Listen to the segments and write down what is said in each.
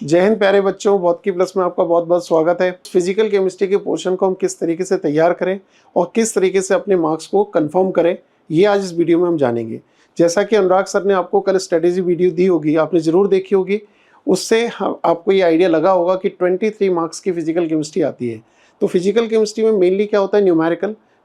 जय हिंद प्यारे बच्चों, बहुत की प्लस में आपका बहुत बहुत स्वागत है। फिजिकल केमिस्ट्री के पोर्शन को हम किस तरीके से तैयार करें और किस तरीके से अपने मार्क्स को कंफर्म करें, ये आज इस वीडियो में हम जानेंगे। जैसा कि अनुराग सर ने आपको कल स्ट्रेटेजी वीडियो दी होगी, आपने ज़रूर देखी होगी, उससे आपको ये आइडिया लगा होगा कि 23 मार्क्स की फिजिकल केमिस्ट्री आती है। तो फिजिकल केमिस्ट्री में मेनली क्या होता है,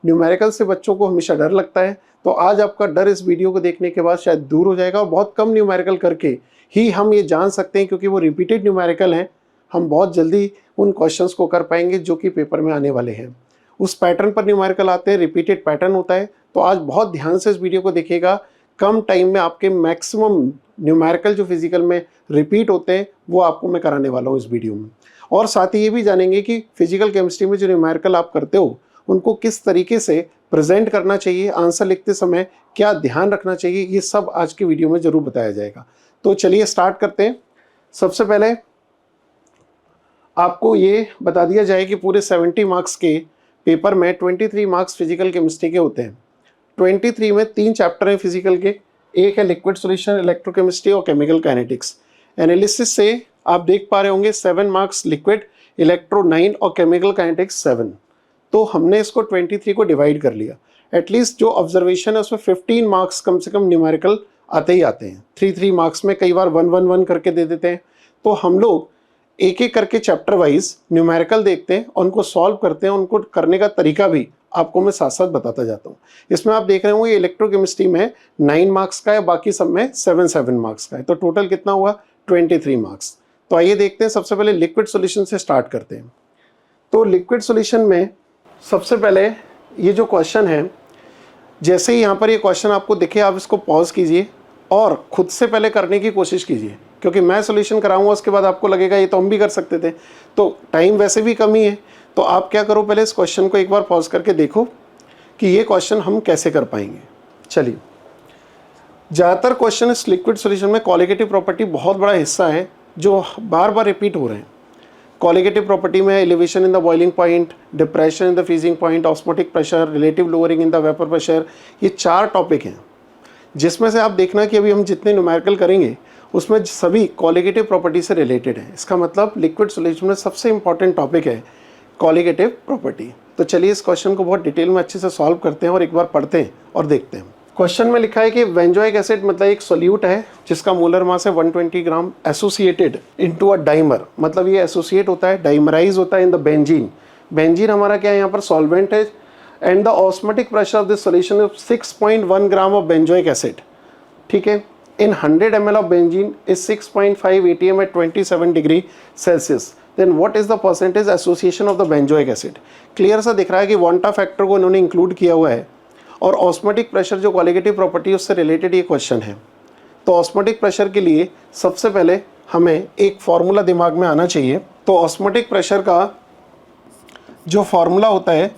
न्यूमेरिकल से बच्चों को हमेशा डर लगता है। तो आज आपका डर इस वीडियो को देखने के बाद शायद दूर हो जाएगा और बहुत कम न्यूमेरिकल करके ही हम ये जान सकते हैं, क्योंकि वो रिपीटेड न्यूमेरिकल हैं, हम बहुत जल्दी उन क्वेश्चंस को कर पाएंगे जो कि पेपर में आने वाले हैं। उस पैटर्न पर न्यूमेरिकल आते हैं, रिपीटेड पैटर्न होता है। तो आज बहुत ध्यान से इस वीडियो को देखिएगा। कम टाइम में आपके मैक्सिमम न्यूमेरिकल जो फिजिकल में रिपीट होते हैं वो आपको मैं कराने वाला हूँ इस वीडियो में। और साथ ही ये भी जानेंगे कि फिजिकल केमिस्ट्री में जो न्यूमेरिकल आप करते हो उनको किस तरीके से प्रेजेंट करना चाहिए, आंसर लिखते समय क्या ध्यान रखना चाहिए, ये सब आज की वीडियो में जरूर बताया जाएगा। तो चलिए स्टार्ट करते हैं। सबसे पहले आपको ये बता दिया जाए कि पूरे 70 मार्क्स के पेपर में 23 मार्क्स फिजिकल केमिस्ट्री के होते हैं। 23 में 3 चैप्टर हैं फिजिकल के, एक है लिक्विड सॉल्यूशन, इलेक्ट्रोकेमिस्ट्री और केमिकल काइनेटिक्स। एनालिसिस से आप देख पा रहे होंगे 7 मार्क्स लिक्विड, इलेक्ट्रो 9 और केमिकल काइनेटिक्स 7। तो हमने इसको 23 को डिवाइड कर लिया। एटलीस्ट जो ऑब्जर्वेशन है उसमें 15 मार्क्स कम से कम न्यूमेरिकल आते ही आते हैं। 3 मार्क्स में कई बार 1 करके दे देते हैं। तो हम लोग एक एक करके चैप्टर वाइज न्यूमेरिकल देखते हैं, उनको सॉल्व करते हैं, उनको करने का तरीका भी आपको मैं साथ साथ बताता जाता हूँ। इसमें आप देख रहे होंगे इलेक्ट्रोकेमिस्ट्री में 9 मार्क्स का है, बाकी सब में 7 मार्क्स का है। तो टोटल कितना हुआ, 23 मार्क्स। तो आइए देखते हैं। सबसे पहले लिक्विड सॉल्यूशन से स्टार्ट करते हैं। तो लिक्विड सॉल्यूशन में सबसे पहले ये जो क्वेश्चन है, जैसे ही यहाँ पर ये क्वेश्चन आपको दिखे आप इसको पॉज कीजिए और खुद से पहले करने की कोशिश कीजिए, क्योंकि मैं सॉल्यूशन कराऊंगा उसके बाद आपको लगेगा ये तो हम भी कर सकते थे। तो टाइम वैसे भी कम ही है, तो आप क्या करो, पहले इस क्वेश्चन को एक बार पॉज करके देखो कि ये क्वेश्चन हम कैसे कर पाएंगे। चलिए, ज़्यादातर क्वेश्चन इस लिक्विड सॉल्यूशन में कॉलिगेटिव प्रॉपर्टी बहुत बड़ा हिस्सा है जो बार बार रिपीट हो रहे हैं। कॉलिगेटिव प्रॉपर्टी में elevation in the boiling point, depression in the freezing point, osmotic pressure, relative lowering in the vapour pressure, ये 4 टॉपिक हैं, जिसमें से आप देखना कि अभी हम जितने न्यूमेरिकल करेंगे उसमें सभी कॉलिगेटिव प्रॉपर्टी से रिलेटेड है। इसका मतलब लिक्विड सॉल्यूशन में सबसे इंपॉर्टेंट टॉपिक है कॉलिगेटिव प्रॉपर्टी। तो चलिए इस क्वेश्चन को बहुत डिटेल में अच्छे से सॉल्व करते हैं और एक बार पढ़ते हैं और देखते हैं। क्वेश्चन में लिखा है कि बेंजोइक एसिड मतलब एक सोल्यूट है जिसका मोलर मास है 120 ग्राम, एसोसिएटेड इनटू अ डाइमर, मतलब ये एसोसिएट होता है, डाइमराइज होता है इन द बेंजीन। बेंजीन हमारा क्या है, यहाँ पर सॉल्वेंट है। And the osmotic pressure of this solution is 6.1 gram of benzoic acid. ठीक है, in 100 ml of benzene is 6.5 atm at 27 degree Celsius. Then what is the percentage association of the benzoic acid. Clear सा दिख रहा है कि वांटा factor को इन्होंने include किया हुआ है और ऑस्मोटिक प्रेशर जो कॉलिगेटिव प्रॉपर्टी उससे रिलेटेड ये क्वेश्चन है। तो ऑस्मोटिक प्रेशर के लिए सबसे पहले हमें एक फॉर्मूला दिमाग में आना चाहिए। तो ऑस्मोटिक प्रेशर का जो फॉर्मूला होता है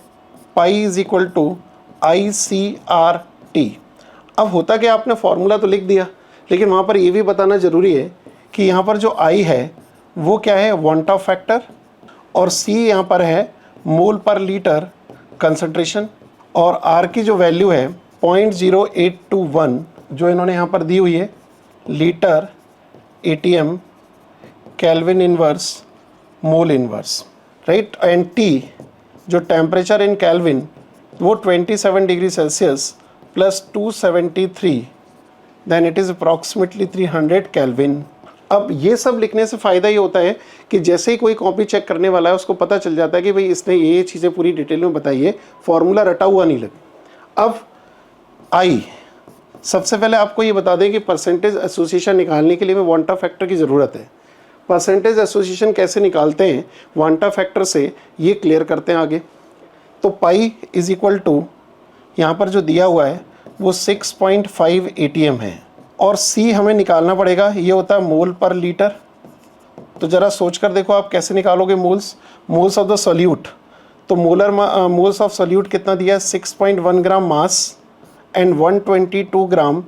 pi is equal to ICRT। अब होता क्या, आपने फॉर्मूला तो लिख दिया, लेकिन वहाँ पर ये भी बताना ज़रूरी है कि यहाँ पर जो I है वो क्या है, वांटा फैक्टर, और C यहाँ पर है मोल पर लीटर कंसंट्रेशन, और R की जो वैल्यू है 0.0821 जो इन्होंने यहाँ पर दी हुई है, litre ATM kelvin inverse mole inverse, right. And T जो टेम्परेचर इन केल्विन वो 27 degree Celsius plus 273, then it is approximately 300 kelvin. अब ये सब लिखने से फ़ायदा ये होता है कि जैसे ही कोई कॉपी चेक करने वाला है उसको पता चल जाता है कि भाई इसने ये चीज़ें पूरी डिटेल में बताई है, फॉर्मूला रटा हुआ नहीं लगे। अब आई सबसे पहले आपको ये बता दें कि परसेंटेज एसोसिएशन निकालने के लिए में वांटा फैक्टर की ज़रूरत है। परसेंटेज एसोसिएशन कैसे निकालते हैं वांटा फैक्टर से, ये क्लियर करते हैं आगे। तो पाई इज इक्वल टू यहाँ पर जो दिया हुआ है वो 6.5 atm है, और C हमें निकालना पड़ेगा, ये होता है मोल पर लीटर। तो ज़रा सोच कर देखो आप कैसे निकालोगे मोल्स ऑफ द सोल्यूट। तो मोल्स ऑफ सोल्यूट कितना दिया है, 6.1 gram mass and 122 gram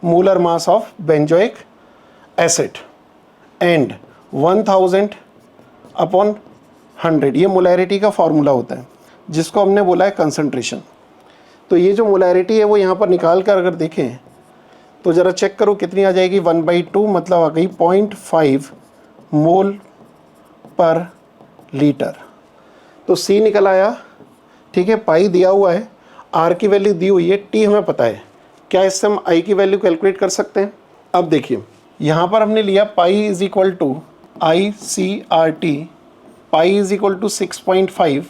molar mass of benzoic acid and 1000 upon 100, ये मोलैरिटी का फॉर्मूला होता है जिसको हमने बोला है कंसंट्रेशन। तो ये जो मोलैरिटी है वो यहाँ पर निकाल कर अगर देखें तो ज़रा चेक करो कितनी आ जाएगी, 1/2 मतलब आ गई 0.5 मोल पर लीटर। तो C निकल आया, ठीक है, पाई दिया हुआ है, R की वैल्यू दी हुई है, T हमें पता है। क्या इससे हम I की वैल्यू कैलकुलेट कर सकते हैं? अब देखिए यहाँ पर हमने लिया pi is equal to ICRT, pi is equal to 6.5,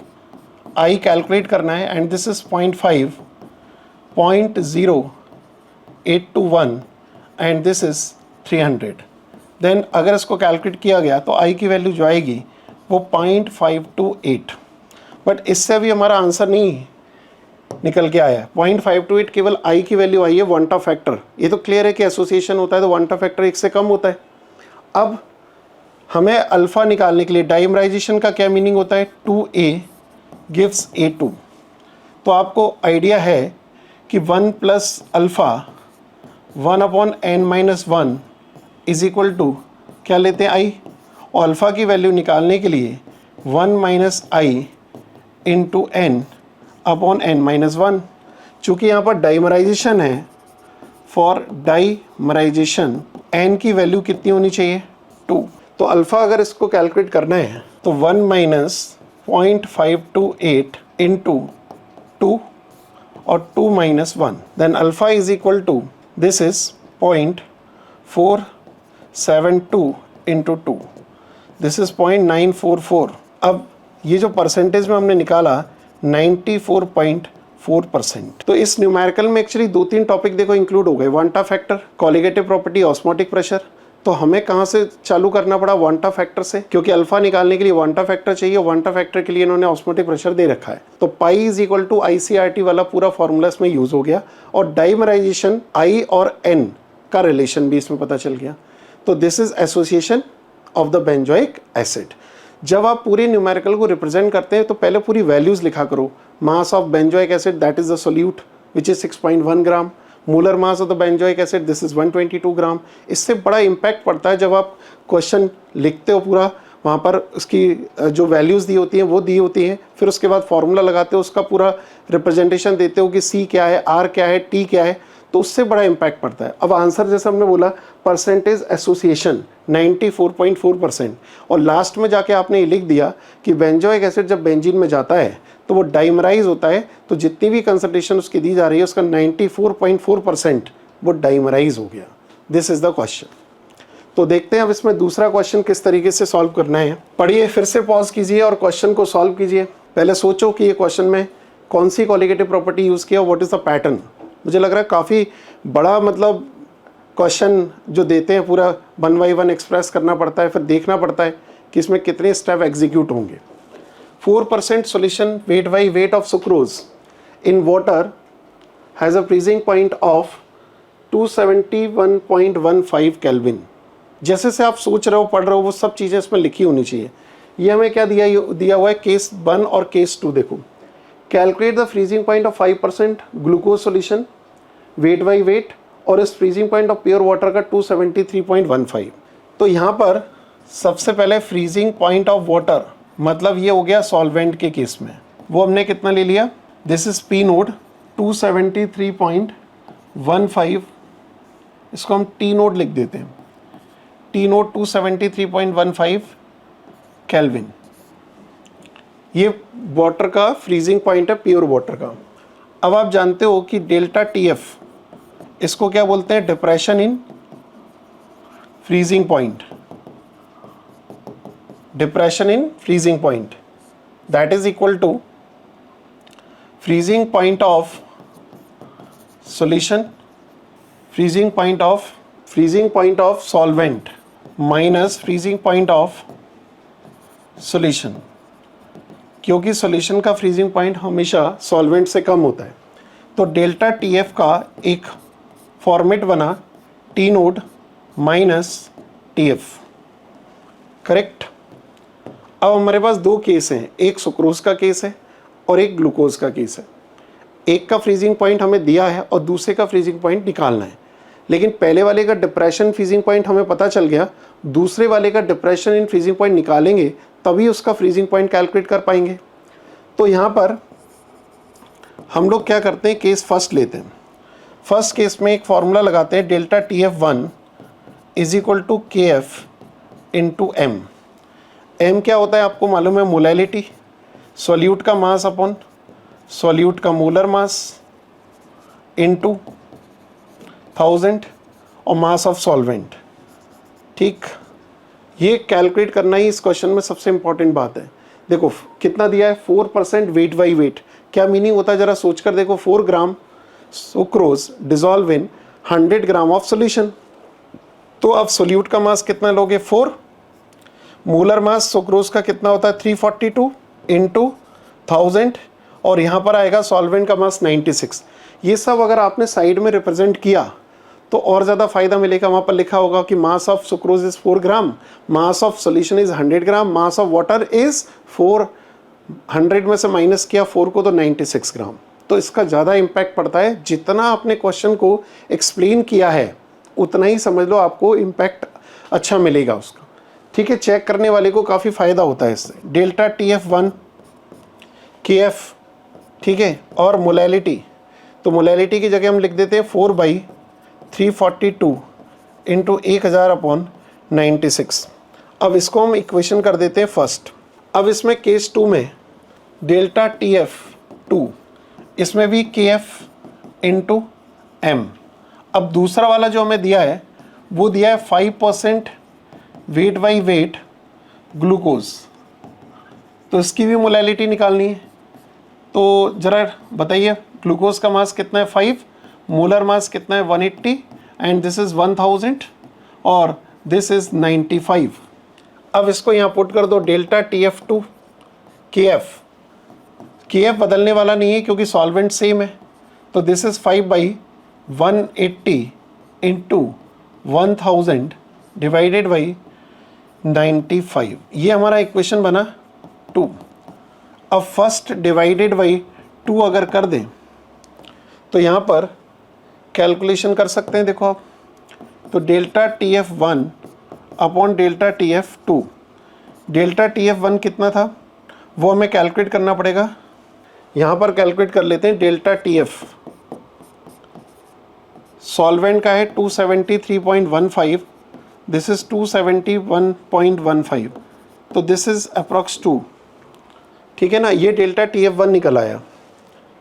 I calculate करना है and this is 0.5, 0.0821 and this is 300। Then अगर इसको कैलकुलेट किया गया तो I की वैल्यू जो आएगी वो 0.528, बट इससे अभी हमारा आंसर नहीं निकल के आया है। 0.528 केवल I की वैल्यू आई है, वन टॉप फैक्टर। ये तो क्लियर है कि एसोसिएशन होता है तो वन टॉप फैक्टर 1 से कम होता है। अब हमें अल्फ़ा निकालने के लिए डाइमराइजेशन का क्या मीनिंग होता है? 2A gives A2। तो आपको आइडिया है कि 1 plus alpha 1/n-1 is equal to क्या लेते हैं I, और अल्फ़ा की वैल्यू निकालने के लिए 1 - I इंटू n/n-1। चूँकि यहाँ पर डाइमराइजेशन है, फॉर डाइमराइजेशन n की वैल्यू कितनी होनी चाहिए? 2। तो अल्फ़ा अगर इसको कैलकुलेट करना है तो 1 - 0.528 इंटू 2 और 2 - 1, then alpha is equal to this is 0.472 into 2, this is 0.944। अब ये जो परसेंटेज में हमने निकाला 94.4%। तो इस न्यूमेरिकल में एक्चुअली 2-3 टॉपिक देखो इंक्लूड हो गए, one Hoff factor, colligative property, osmotic pressure. तो हमें कहाँ से चालू करना पड़ा? वन टॉप फैक्टर से, क्योंकि अल्फा निकालने के लिए वन टॉप फैक्टर चाहिए, वन टॉप फैक्टर के लिए इन्होंने ऑस्मोटिक प्रेशर दे रखा है। तो pi is equal to ICRT वाला पूरा फॉर्मूला इसमें यूज हो गया, और डाइमराइजेशन I और N का रिलेशन भी इसमें पता चल गया। तो this is association of the benzoic acid. जब आप पूरे न्यूमेरिकल को रिप्रेजेंट करते हैं तो पहले पूरी वैल्यूज लिखा करो। मास of benzoic acid that is the solute which is 6.1 gram, molar mass of the benzoic acid this is 122 ग्राम। इससे बड़ा इम्पैक्ट पड़ता है जब आप क्वेश्चन लिखते हो पूरा, वहाँ पर उसकी जो वैल्यूज़ दी होती हैं वो दी होती हैं, फिर उसके बाद फार्मूला लगाते हो, उसका पूरा रिप्रेजेंटेशन देते हो कि C क्या है, R क्या है, T क्या है, तो उससे बड़ा इम्पैक्ट पड़ता है। अब आंसर जैसे हमने बोला परसेंटेज एसोसिएशन 94.4%, और लास्ट में जाके आपने ये लिख दिया कि बेंजोइक एसिड जब बेंजीन में जाता है तो वो डाइमराइज होता है, तो जितनी भी कंसंट्रेशन उसकी दी जा रही है उसका 94.4% वो डाइमराइज हो गया। This is the question. तो देखते हैं अब इसमें दूसरा क्वेश्चन किस तरीके से सॉल्व करना है। पढ़िए, फिर से पॉज कीजिए और क्वेश्चन को सॉल्व कीजिए। पहले सोचो कि ये क्वेश्चन में कौन सी कॉलिगेटिव प्रॉपर्टी यूज़ किया, व्हाट इज़ द पैटर्न। मुझे लग रहा है काफ़ी बड़ा मतलब क्वेश्चन जो देते हैं पूरा 1 by 1 एक्सप्रेस करना पड़ता है, फिर देखना पड़ता है कि इसमें कितने स्टेप एग्जीक्यूट होंगे। 4% solution wait by weight of sucrose in water has a freezing point of 271.15 kelvin. जैसे से आप सोच रहे हो, पढ़ रहे हो, वो सब चीज़ें इसमें लिखी होनी चाहिए। ये हमें क्या दिया हुआ है, केस 1 और केस 2 देखो। Calculate the freezing point of 5% glucose solution wait by wait, और इस freezing point of pure water का 273.15। तो यहाँ पर सबसे पहले फ्रीजिंग पॉइंट ऑफ वाटर मतलब ये हो गया सॉल्वेंट के केस में, वो हमने कितना ले लिया, दिस इज P नोड 273.15, इसको हम T नोड लिख देते हैं, T नोड 273.15 केल्विन। ये वाटर का फ्रीजिंग पॉइंट है, प्योर वाटर का। अब आप जानते हो कि डेल्टा TF इसको क्या बोलते हैं, depression in freezing point, depression in freezing point, that is equal to freezing point of solution, freezing point of solvent minus freezing point of solution, क्योंकि सॉल्यूशन का फ्रीजिंग पॉइंट हमेशा सॉल्वेंट से कम होता है। तो डेल्टा TF का एक फॉर्मेट बना T node minus TF, correct. अब हमारे पास दो केस हैं, एक सुक्रोज का केस है और एक ग्लूकोज का केस है। एक का फ्रीजिंग पॉइंट हमें दिया है और दूसरे का फ्रीजिंग पॉइंट निकालना है, लेकिन पहले वाले का डिप्रेशन फ्रीजिंग पॉइंट हमें पता चल गया, दूसरे वाले का डिप्रेशन इन फ्रीजिंग पॉइंट निकालेंगे तभी उसका फ्रीजिंग पॉइंट कैलकुलेट कर पाएंगे। तो यहाँ पर हम लोग क्या करते हैं, केस फर्स्ट लेते हैं। फर्स्ट केस में एक फॉर्मूला लगाते हैं, delta TF1 is equal to KF into M. M क्या होता है आपको मालूम है, मोलैलिटी, सॉल्यूट का मास अपॉन सॉल्यूट का मोलर मास इंटू 1000 और मास ऑफ सॉल्वेंट। ठीक, ये कैलकुलेट करना ही इस क्वेश्चन में सबसे इंपॉर्टेंट बात है। देखो कितना दिया है, 4% वेट बाई वेट। क्या मीनिंग होता है जरा सोच कर देखो, 4 gram sucrose dissolve in 100 gram of solution. तो अब सोल्यूट का मास कितना लोगे, 4। मोलर मास सुक्रोज का कितना होता है, 342 इंटू 1000 और यहाँ पर आएगा सॉल्वेंट का मास 96। ये सब अगर आपने साइड में रिप्रेजेंट किया तो और ज़्यादा फायदा मिलेगा। वहाँ पर लिखा होगा कि mass of sucrose is 4 gram, mass of solution is 100 gram, mass of water is 400 में से माइनस किया 4 को तो 96 ग्राम। तो इसका ज़्यादा इम्पैक्ट पड़ता है। जितना आपने क्वेश्चन को एक्सप्लेन किया है उतना ही समझ लो आपको इम्पैक्ट अच्छा मिलेगा उसका। ठीक है, चेक करने वाले को काफ़ी फ़ायदा होता है इससे। डेल्टा TF1 KF, ठीक है, और मोलैलिटी, तो मोलैलिटी की जगह हम लिख देते हैं 4/342 इंटू 1000 अपॉन 96। अब इसको हम इक्वेशन कर देते हैं फर्स्ट। अब इसमें केस 2 में डेल्टा TF2, इसमें भी KF इंटू M। अब दूसरा वाला जो हमें दिया है वो दिया है 5% वेट बाई वेट ग्लूकोज, तो इसकी भी मोलैलिटी निकालनी है। तो ज़रा बताइए ग्लूकोज का मास कितना है, 5, मोलर मास कितना है 180 एंड दिस इज़ 1000 और दिस इज़ 95। अब इसको यहाँ पुट कर दो, डेल्टा TF2 KF बदलने वाला नहीं है क्योंकि सॉल्वेंट सेम है। तो this is 5/180 into 1000 divided by 95। ये हमारा इक्वेशन बना 2। अब फर्स्ट डिवाइडेड बाई 2 अगर कर दें तो यहाँ पर कैलकुलेशन कर सकते हैं। देखो आप, तो delta TF1 upon delta TF2, delta TF1 कितना था वो हमें कैलकुलेट करना पड़ेगा। यहाँ पर कैलकुलेट कर लेते हैं। डेल्टा TF सॉल्वेंट का है 273.15, दिस इज़ 271.15, तो दिस इज़ अप्रॉक्स 2। ठीक है ना, ये डेल्टा TF1 निकल आया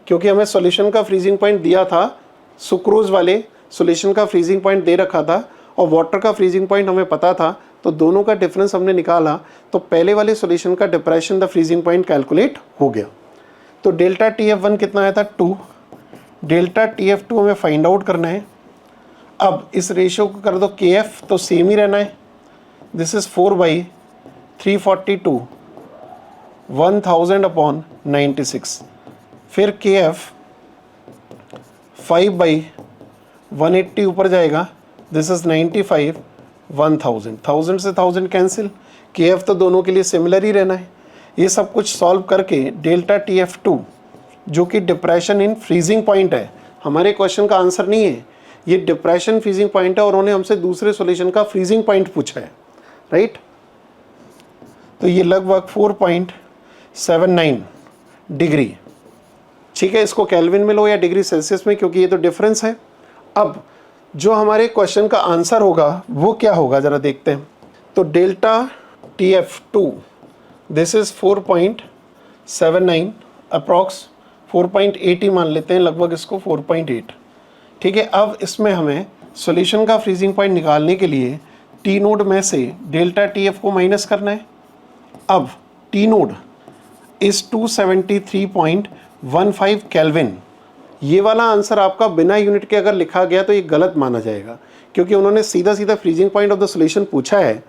क्योंकि हमें सॉल्यूशन का फ्रीजिंग पॉइंट दिया था, सुक्रोज वाले सॉल्यूशन का फ्रीजिंग पॉइंट दे रखा था और वाटर का फ्रीजिंग पॉइंट हमें पता था, तो दोनों का डिफरेंस हमने निकाला तो पहले वाले सॉल्यूशन का depression the freezing point calculate हो गया। तो डेल्टा TF1 कितना आया था, 2। डेल्टा TF2 हमें फाइंड आउट करना है। अब इस रेशियो को कर दो KF, तो सेम ही रहना है, दिस इज़ 4/342 1000 अपॉन 96। फिर KF 5/180 ऊपर जाएगा, दिस इज़ 95 1000, 1000 से 1000 कैंसिल, KF तो दोनों के लिए सिमिलर ही रहना है। ये सब कुछ सॉल्व करके डेल्टा TF2 जो कि डिप्रेशन इन फ्रीजिंग पॉइंट है, हमारे क्वेश्चन का आंसर नहीं है, ये डिप्रेशन फ्रीजिंग पॉइंट है और उन्होंने हमसे दूसरे सॉल्यूशन का फ्रीजिंग पॉइंट पूछा है, राइट। तो ये लगभग 4.79 डिग्री। ठीक है, इसको केल्विन में लो या डिग्री सेल्सियस में क्योंकि ये तो डिफरेंस है। अब जो हमारे क्वेश्चन का आंसर होगा वो क्या होगा ज़रा देखते हैं। तो delta TF2 this is 4.79 approx 4.8 ही मान लेते हैं, लगभग इसको 4.8। ठीक है, अब इसमें हमें सॉल्यूशन का फ्रीजिंग पॉइंट निकालने के लिए T नोड में से डेल्टा TF को माइनस करना है। अब T नोड इज़ 273.15 केल्विन। ये वाला आंसर आपका बिना यूनिट के अगर लिखा गया तो ये गलत माना जाएगा क्योंकि उन्होंने सीधा सीधा freezing point of the solution पूछा है,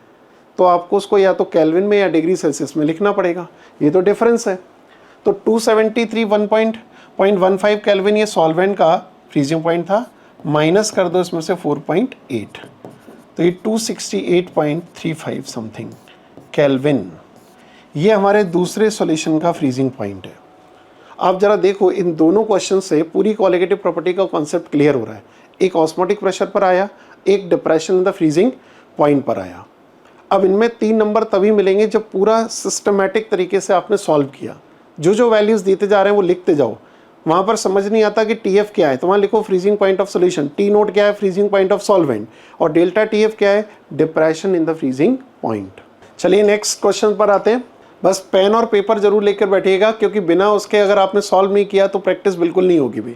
तो आपको उसको या तो केल्विन में या डिग्री सेल्सियस में लिखना पड़ेगा। ये तो डिफरेंस है। तो 273.15 केल्विन ये सॉल्वेंट का फ्रीजिंग पॉइंट था, माइनस कर दो इसमें से 4.8, तो ये 268.35 समथिंग केल्विन। ये हमारे दूसरे सॉल्यूशन का फ्रीजिंग पॉइंट है। आप ज़रा देखो, इन दोनों क्वेश्चन से पूरी क्वालिटेटिव प्रॉपर्टी का कॉन्सेप्ट क्लियर हो रहा है। एक ऑस्मोटिक प्रेशर पर आया, एक depression in the freezing point पर आया। अब इनमें 3 नंबर तभी मिलेंगे जब पूरा सिस्टमेटिक तरीके से आपने सॉल्व किया। जो जो वैल्यूज़ देते जा रहे हैं वो लिखते जाओ, वहाँ पर समझ नहीं आता कि TF क्या है, तो वहाँ लिखो freezing point of solution, T note क्या है, फ्रीजिंग पॉइंट ऑफ सॉल्वेंट, और डेल्टा TF क्या है, depression in the freezing point. चलिए नेक्स्ट क्वेश्चन पर आते हैं। बस पेन और पेपर जरूर लेकर बैठिएगा, क्योंकि बिना उसके अगर आपने सॉल्व नहीं किया तो प्रैक्टिस बिल्कुल नहीं होगी भी।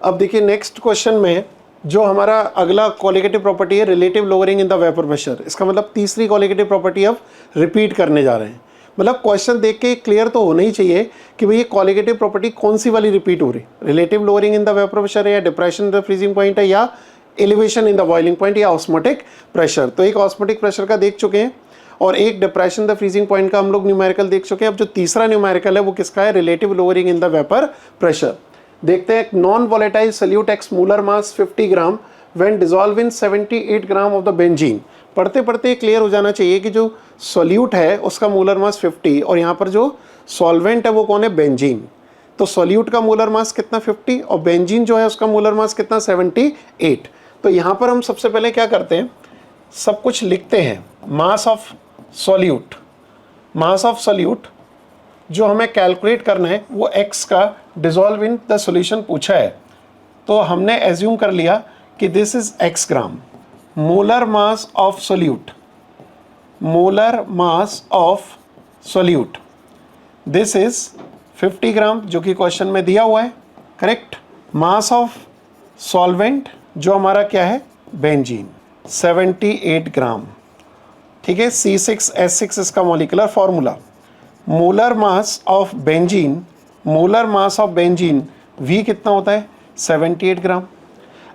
अब देखिए नेक्स्ट क्वेश्चन में जो हमारा अगला क्वालिटेटिव प्रॉपर्टी है, relative lowering in the vapour pressure. इसका मतलब तीसरी क्वालिटेटिव प्रॉपर्टी अब रिपीट करने जा रहे हैं। मतलब क्वेश्चन देख के क्लियर तो होना ही चाहिए कि भाई ये क्वालिटेटिव प्रॉपर्टी कौन सी वाली रिपीट हो रही, relative lowering in the vapour pressure है, या depression in the freezing point है, या elevation in the boiling point, या ऑस्मोटिक प्रेशर। तो एक ऑस्मोटिक प्रेशर का देख चुके हैं और एक डिप्रेशन द फ्रीजिंग पॉइंट का हम लोग न्यूमेरिकल देख चुके हैं। अब जो तीसरा न्यूमेरिकल है वो किसका है, relative lowering in the vapour pressure. देखते हैं, non volatile solute X molar mass 50 gram when dissolve in 78 gram of the benzene. पढ़ते पढ़ते क्लियर हो जाना चाहिए कि जो सॉल्यूट है उसका मोलर मास 50 और यहाँ पर जो सॉल्वेंट है वो कौन है, बेंजीन। तो सॉल्यूट का मोलर मास कितना 50 और बेंजीन जो है उसका मोलर मास कितना 78। तो यहाँ पर हम सबसे पहले क्या करते हैं, सब कुछ लिखते हैं। Mass of solute, mass of solute जो हमें कैलकुलेट करना है वो x का डिजॉल्व इन द सॉल्यूशन पूछा है, तो हमने एज्यूम कर लिया कि this is x gram. Molar mass of solute, molar mass of solute this is 50 ग्राम जो कि क्वेश्चन में दिया हुआ है, करेक्ट। मास ऑफ सॉल्वेंट जो हमारा क्या है, बेंजीन 78 ग्राम, ठीक है। C6H6 इसका molecular formula. Molar mass of benzene, molar mass of benzene V कितना होता है, 78 ग्राम।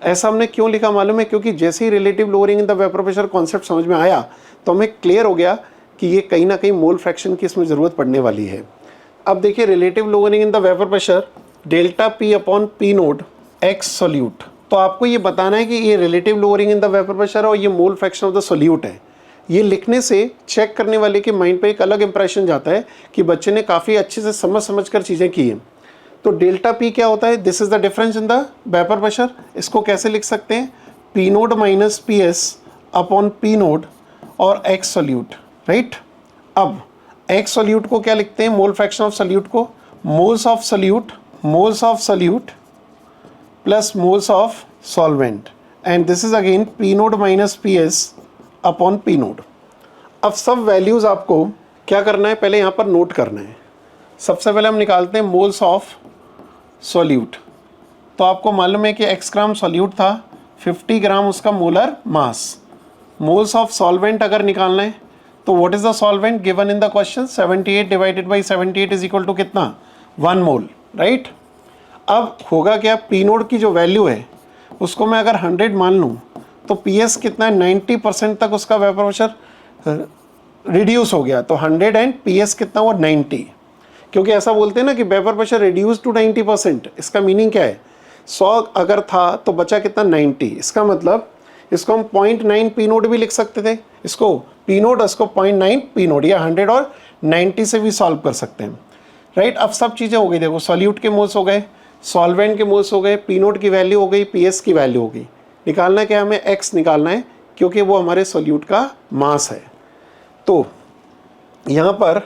ऐसा हमने क्यों लिखा मालूम है, क्योंकि जैसे ही relative lowering in the vapour pressure concept समझ में आया तो हमें क्लियर हो गया कि ये कहीं ना कहीं मोल फ्रैक्शन की इसमें ज़रूरत पड़ने वाली है। अब देखिए relative lowering in the vapour pressure, delta P upon P naught x solute. तो आपको ये बताना है कि ये relative lowering in the vapour pressure और ये mole fraction of the solute है। ये लिखने से चेक करने वाले के माइंड पे एक अलग इंप्रेशन जाता है कि बच्चे ने काफ़ी अच्छे से समझ कर चीज़ें की हैं। तो डेल्टा P क्या होता है, this is the difference in the vapour pressure. इसको कैसे लिख सकते हैं, P note minus PS upon P note और एक्स सोल्यूट, राइट। अब एक्स सोल्यूट को क्या लिखते हैं, मोल फ्रैक्शन ऑफ सोल्यूट को moles of solute, moles of solute plus moles of solvent, and this is again P note minus PS upon P note. अब सब values आपको क्या करना है, पहले यहाँ पर नोट करना है। सबसे पहले हम निकालते हैं मोल्स ऑफ सॉल्यूट। तो आपको मालूम है कि x ग्राम सॉल्यूट था, 50 ग्राम उसका molar mass. Moles of solvent अगर निकालना है तो what is the solvent given in the question, 78 divided by 78 is equal to कितना, 1 मोल, राइट। अब होगा क्या, P नोट की जो वैल्यू है उसको मैं अगर 100 मान लूँ तो PS कितना है, 90% तक उसका वेपर प्रेशर रिड्यूस हो गया। तो 100 एंड PS कितना हुआ, 90। क्योंकि ऐसा बोलते हैं ना कि वेपर प्रेशर रिड्यूस टू 90%। इसका मीनिंग क्या है, 100 अगर था तो बचा कितना, 90। इसका मतलब इसको हम 0.9 P नोट भी लिख सकते थे, इसको P नोट, इसको 0.9 P नोट, या 100 और 90 से भी सॉल्व कर सकते हैं, राइट। अब सब चीज़ें हो गई, देखो सॉल्यूट के मोल्स हो गए, सॉल्वेंट के मोल्स हो गए, P नोट की वैल्यू हो गई, PS की वैल्यू हो गई। निकालना है क्या, हमें x निकालना है क्योंकि वो हमारे सॉल्यूट का मास है। तो यहाँ पर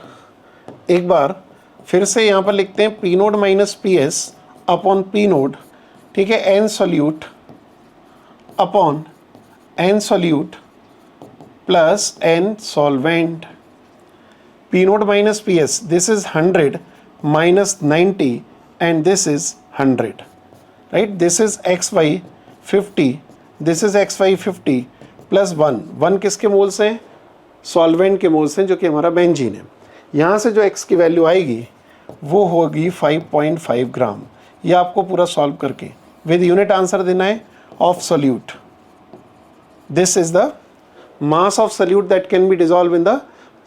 एक बार फिर से यहाँ पर लिखते हैं P note minus PS upon P note, ठीक है, n solute upon n solute plus n solvent. P note minus PS, this is 100 minus 90 and this is 100, right. This is XY 50, this is XY 50 plus 1 किसके moles हैं, solvent के moles हैं जो कि हमारा benzene है। यहाँ से जो x की वैल्यू आएगी वो होगी 5.5 ग्राम। ये आपको पूरा सॉल्व करके विद यूनिट आंसर देना है of solute. This is the mass of solute that can be dissolve in the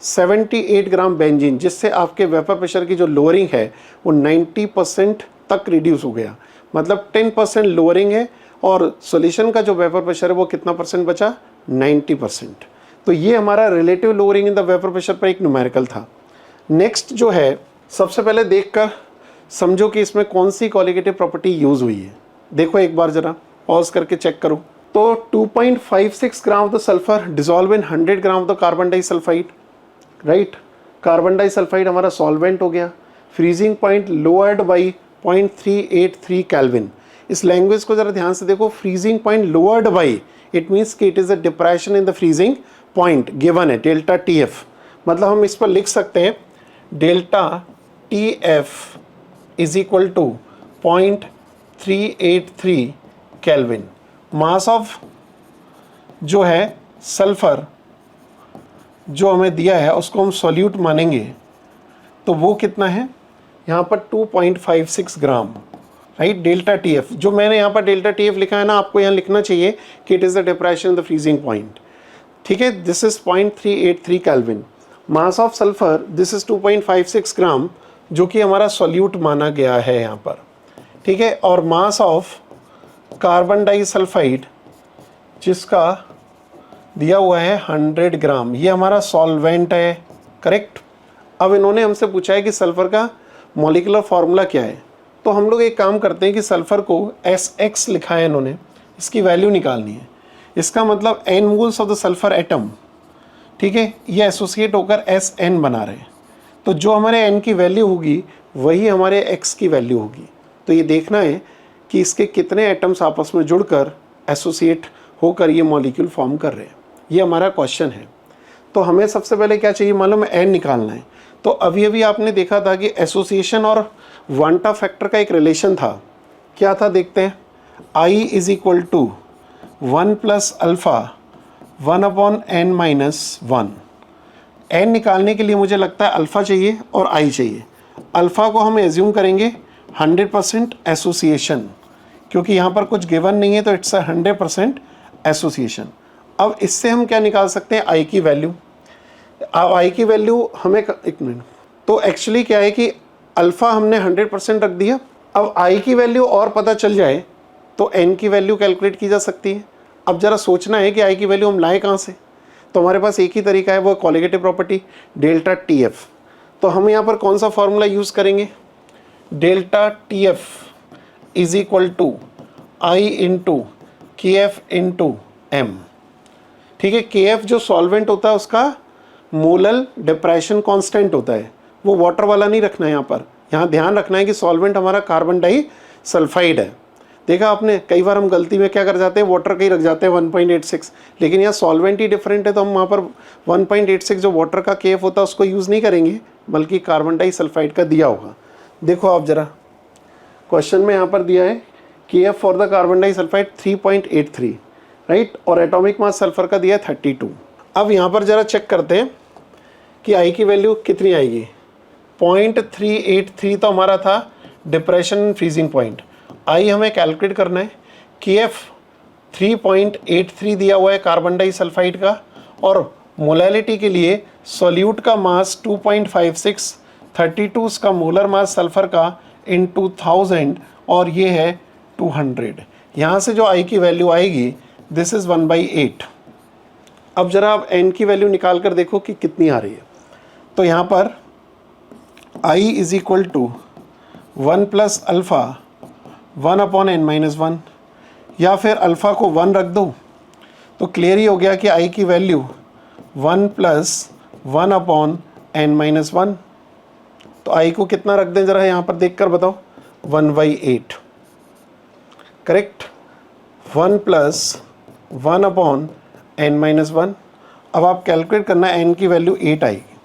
78 gram benzene, जिससे आपके वेपर प्रेशर की जो लोअरिंग है वो 90% तक रिड्यूस हो गया। मतलब 10% लोअरिंग है और सॉल्यूशन का जो वेपर प्रेशर है वो कितना परसेंट बचा, 90%। तो ये हमारा relative lowering in the vapour pressure पर एक न्यूमेरिकल था। नेक्स्ट जो है, सबसे पहले देखकर समझो कि इसमें कौन सी क्वालिटेटिव प्रॉपर्टी यूज़ हुई है। देखो एक बार ज़रा पॉज करके चेक करो। तो 2.56 gram of the sulphur dissolve in 100 gram of the carbon disulphide, right. Carbon disulphide हमारा सॉल्वेंट हो गया, freezing point lowered by 0.383 kelvin. इस लैंग्वेज को ज़रा ध्यान से देखो, freezing point lowered by, it means कि it is a depression in the freezing point given है डेल्टा टी एफ। मतलब हम इस पर लिख सकते हैं delta T F is equal to 0.383 kelvin. Mass of जो है सल्फर जो हमें दिया है उसको हम सॉल्यूट मानेंगे तो वो कितना है यहाँ पर 2.56 ग्राम, राइट। डेल्टा टी एफ जो मैंने यहाँ पर डेल्टा टी एफ लिखा है ना, आपको यहाँ लिखना चाहिए कि it is the depression in the freezing point, ठीक है। This is 0.383 kelvin. Mass of sulphur this is 2.56 ग्राम जो कि हमारा सॉल्यूट माना गया है यहाँ पर, ठीक है। और मास ऑफ कार्बन डाइसल्फाइड जिसका दिया हुआ है 100 ग्राम, ये हमारा सॉल्वेंट है, करेक्ट। अब इन्होंने हमसे पूछा है कि सल्फ़र का मॉलिक्यूलर फार्मूला क्या है, तो हम लोग एक काम करते हैं कि सल्फ़र को SX लिखा है इन्होंने, इसकी वैल्यू निकालनी है। इसका मतलब n moles of the sulphur atom, ठीक है, ये एसोसिएट होकर SN बना रहे हैं। तो जो हमारे n की वैल्यू होगी वही हमारे x की वैल्यू होगी। तो ये देखना है कि इसके कितने एटम्स आपस में जुड़कर एसोसिएट होकर ये मॉलिक्यूल फॉर्म कर रहे हैं, ये हमारा क्वेश्चन है। तो हमें सबसे पहले क्या चाहिए मालूम है, n निकालना है। तो अभी आपने देखा था कि एसोसिएशन और वांटा फैक्टर का एक रिलेशन था, क्या था देखते हैं। I is equal to 1 plus alpha 1/n-1। n निकालने के लिए मुझे लगता है अल्फ़ा चाहिए और I चाहिए। अल्फ़ा को हम एज्यूम करेंगे 100% एसोसिएशन, क्योंकि यहाँ पर कुछ गिवन नहीं है तो इट्स 100% एसोसिएशन। अब इससे हम क्या निकाल सकते हैं, I की वैल्यू। अब I की वैल्यू हमें एक मिनट, तो एक्चुअली क्या है कि अल्फ़ा हमने 100% रख दिया। अब I की वैल्यू और पता चल जाए तो n की वैल्यू कैलकुलेट की जा सकती है। अब ज़रा सोचना है कि I की वैल्यू हम लाए कहाँ से, तो हमारे पास एक ही तरीका है, वो colligative property delta T F. तो हम यहाँ पर कौन सा फॉर्मूला यूज़ करेंगे, delta T F is equal to I into K F into M, ठीक है। के एफ जो सॉल्वेंट होता है उसका मोलल डिप्रेशन कांस्टेंट होता है, वो वाटर वाला नहीं रखना है यहाँ पर। यहाँ ध्यान रखना है कि सॉल्वेंट हमारा कार्बन डाइसल्फाइड है। देखा आपने, कई बार हम गलती में क्या कर जाते हैं, वाटर का ही रख जाते हैं 1.86, लेकिन यहाँ सॉल्वेंट ही डिफरेंट है तो हम वहाँ पर 1.86 जो वाटर का के एफ होता है उसको यूज़ नहीं करेंगे, बल्कि कार्बन डाइसल्फाइड का दिया होगा। देखो आप ज़रा क्वेश्चन में यहाँ पर दिया है के F for the carbon disulphide 3.83, right, और एटॉमिक मास सल्फर का दिया है 32। अब यहाँ पर ज़रा चेक करते हैं कि I की वैल्यू कितनी आएगी। 0.383 तो हमारा था डिप्रेशन फ्रीजिंग पॉइंट। I हमें कैलकुलेट करना है, के एफ 3.83 दिया हुआ है कार्बन डाइसल्फाइड का, और मोलैलिटी के लिए सॉल्यूट का मास 2.56, 32 का मोलर मास सल्फर का इन 2000, और ये है 200। यहाँ से जो I की वैल्यू आएगी दिस इज़ 1/8। अब ज़रा आप n की वैल्यू निकाल कर देखो कि कितनी आ रही है। तो यहाँ पर I is equal to 1 plus alpha 1/n-1, या फिर अल्फ़ा को 1 रख दो तो क्लियर ही हो गया कि I की वैल्यू 1 प्लस 1/n-1। तो I को कितना रख दें ज़रा यहाँ पर देख कर बताओ, 1/8, करेक्ट। 1 plus 1/n-1। अब आप कैलकुलेट करना, n की वैल्यू 8 आएगी।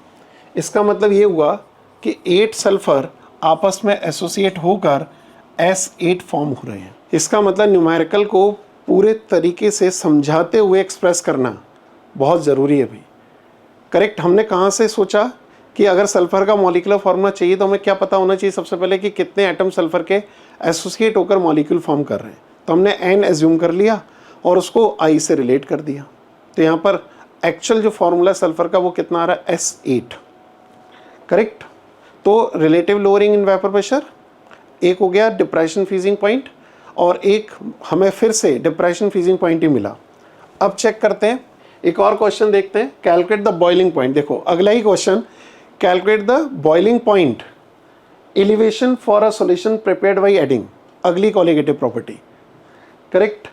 इसका मतलब ये हुआ कि 8 सल्फ़र आपस में एसोसिएट होकर S8 फॉर्म हो रहे हैं। इसका मतलब न्यूमेरिकल को पूरे तरीके से समझाते हुए एक्सप्रेस करना बहुत ज़रूरी है भाई, करेक्ट। हमने कहाँ से सोचा कि अगर सल्फ़र का मॉलिक्यूलर फार्मूला चाहिए तो हमें क्या पता होना चाहिए सबसे पहले कि कितने एटम सल्फ़र के एसोसिएट होकर मॉलिक्यूल फॉर्म कर रहे हैं। तो हमने n एज्यूम कर लिया और उसको I से रिलेट कर दिया। तो यहाँ पर एक्चुअल जो फार्मूला सल्फ़र का वो कितना आ रहा है, S8, करेक्ट। तो relative lowering in vapour pressure एक हो गया डिप्रेशन फ्रीजिंग पॉइंट, और एक हमें फिर से डिप्रेशन फ्रीजिंग पॉइंट ही मिला। अब चेक करते हैं, एक और क्वेश्चन देखते हैं, कैलकुलेट द बॉइलिंग पॉइंट। देखो अगला ही question, calculate the boiling point elevation for a solution prepared by adding, अगली कॉलिगेटिव प्रॉपर्टी, करेक्ट।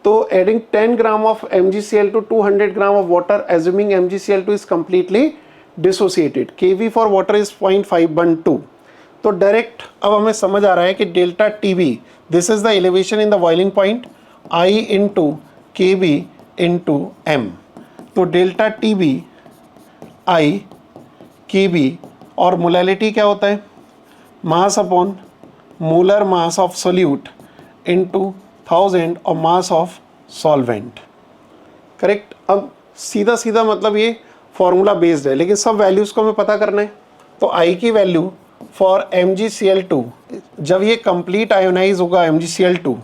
तो adding 10 gram of MgCl to 200 gram of water, assuming MgCl2 is completely dissociated, Kv for water is 0.512, तो direct अब हमें समझ आ रहा है कि delta T B, this is the elevation in the boiling point, I into K B into M. तो delta T B I K B, और molality क्या होता है, mass upon molar mass of solute into 1000 और mass of solvent. Correct. अब सीधा सीधा मतलब ये फॉर्मूला बेस्ड है, लेकिन सब वैल्यूज़ को हमें पता करना है। तो आई की वैल्यू फॉर MgCl2, जब ये कंप्लीट आयोनाइज होगा MgCl2,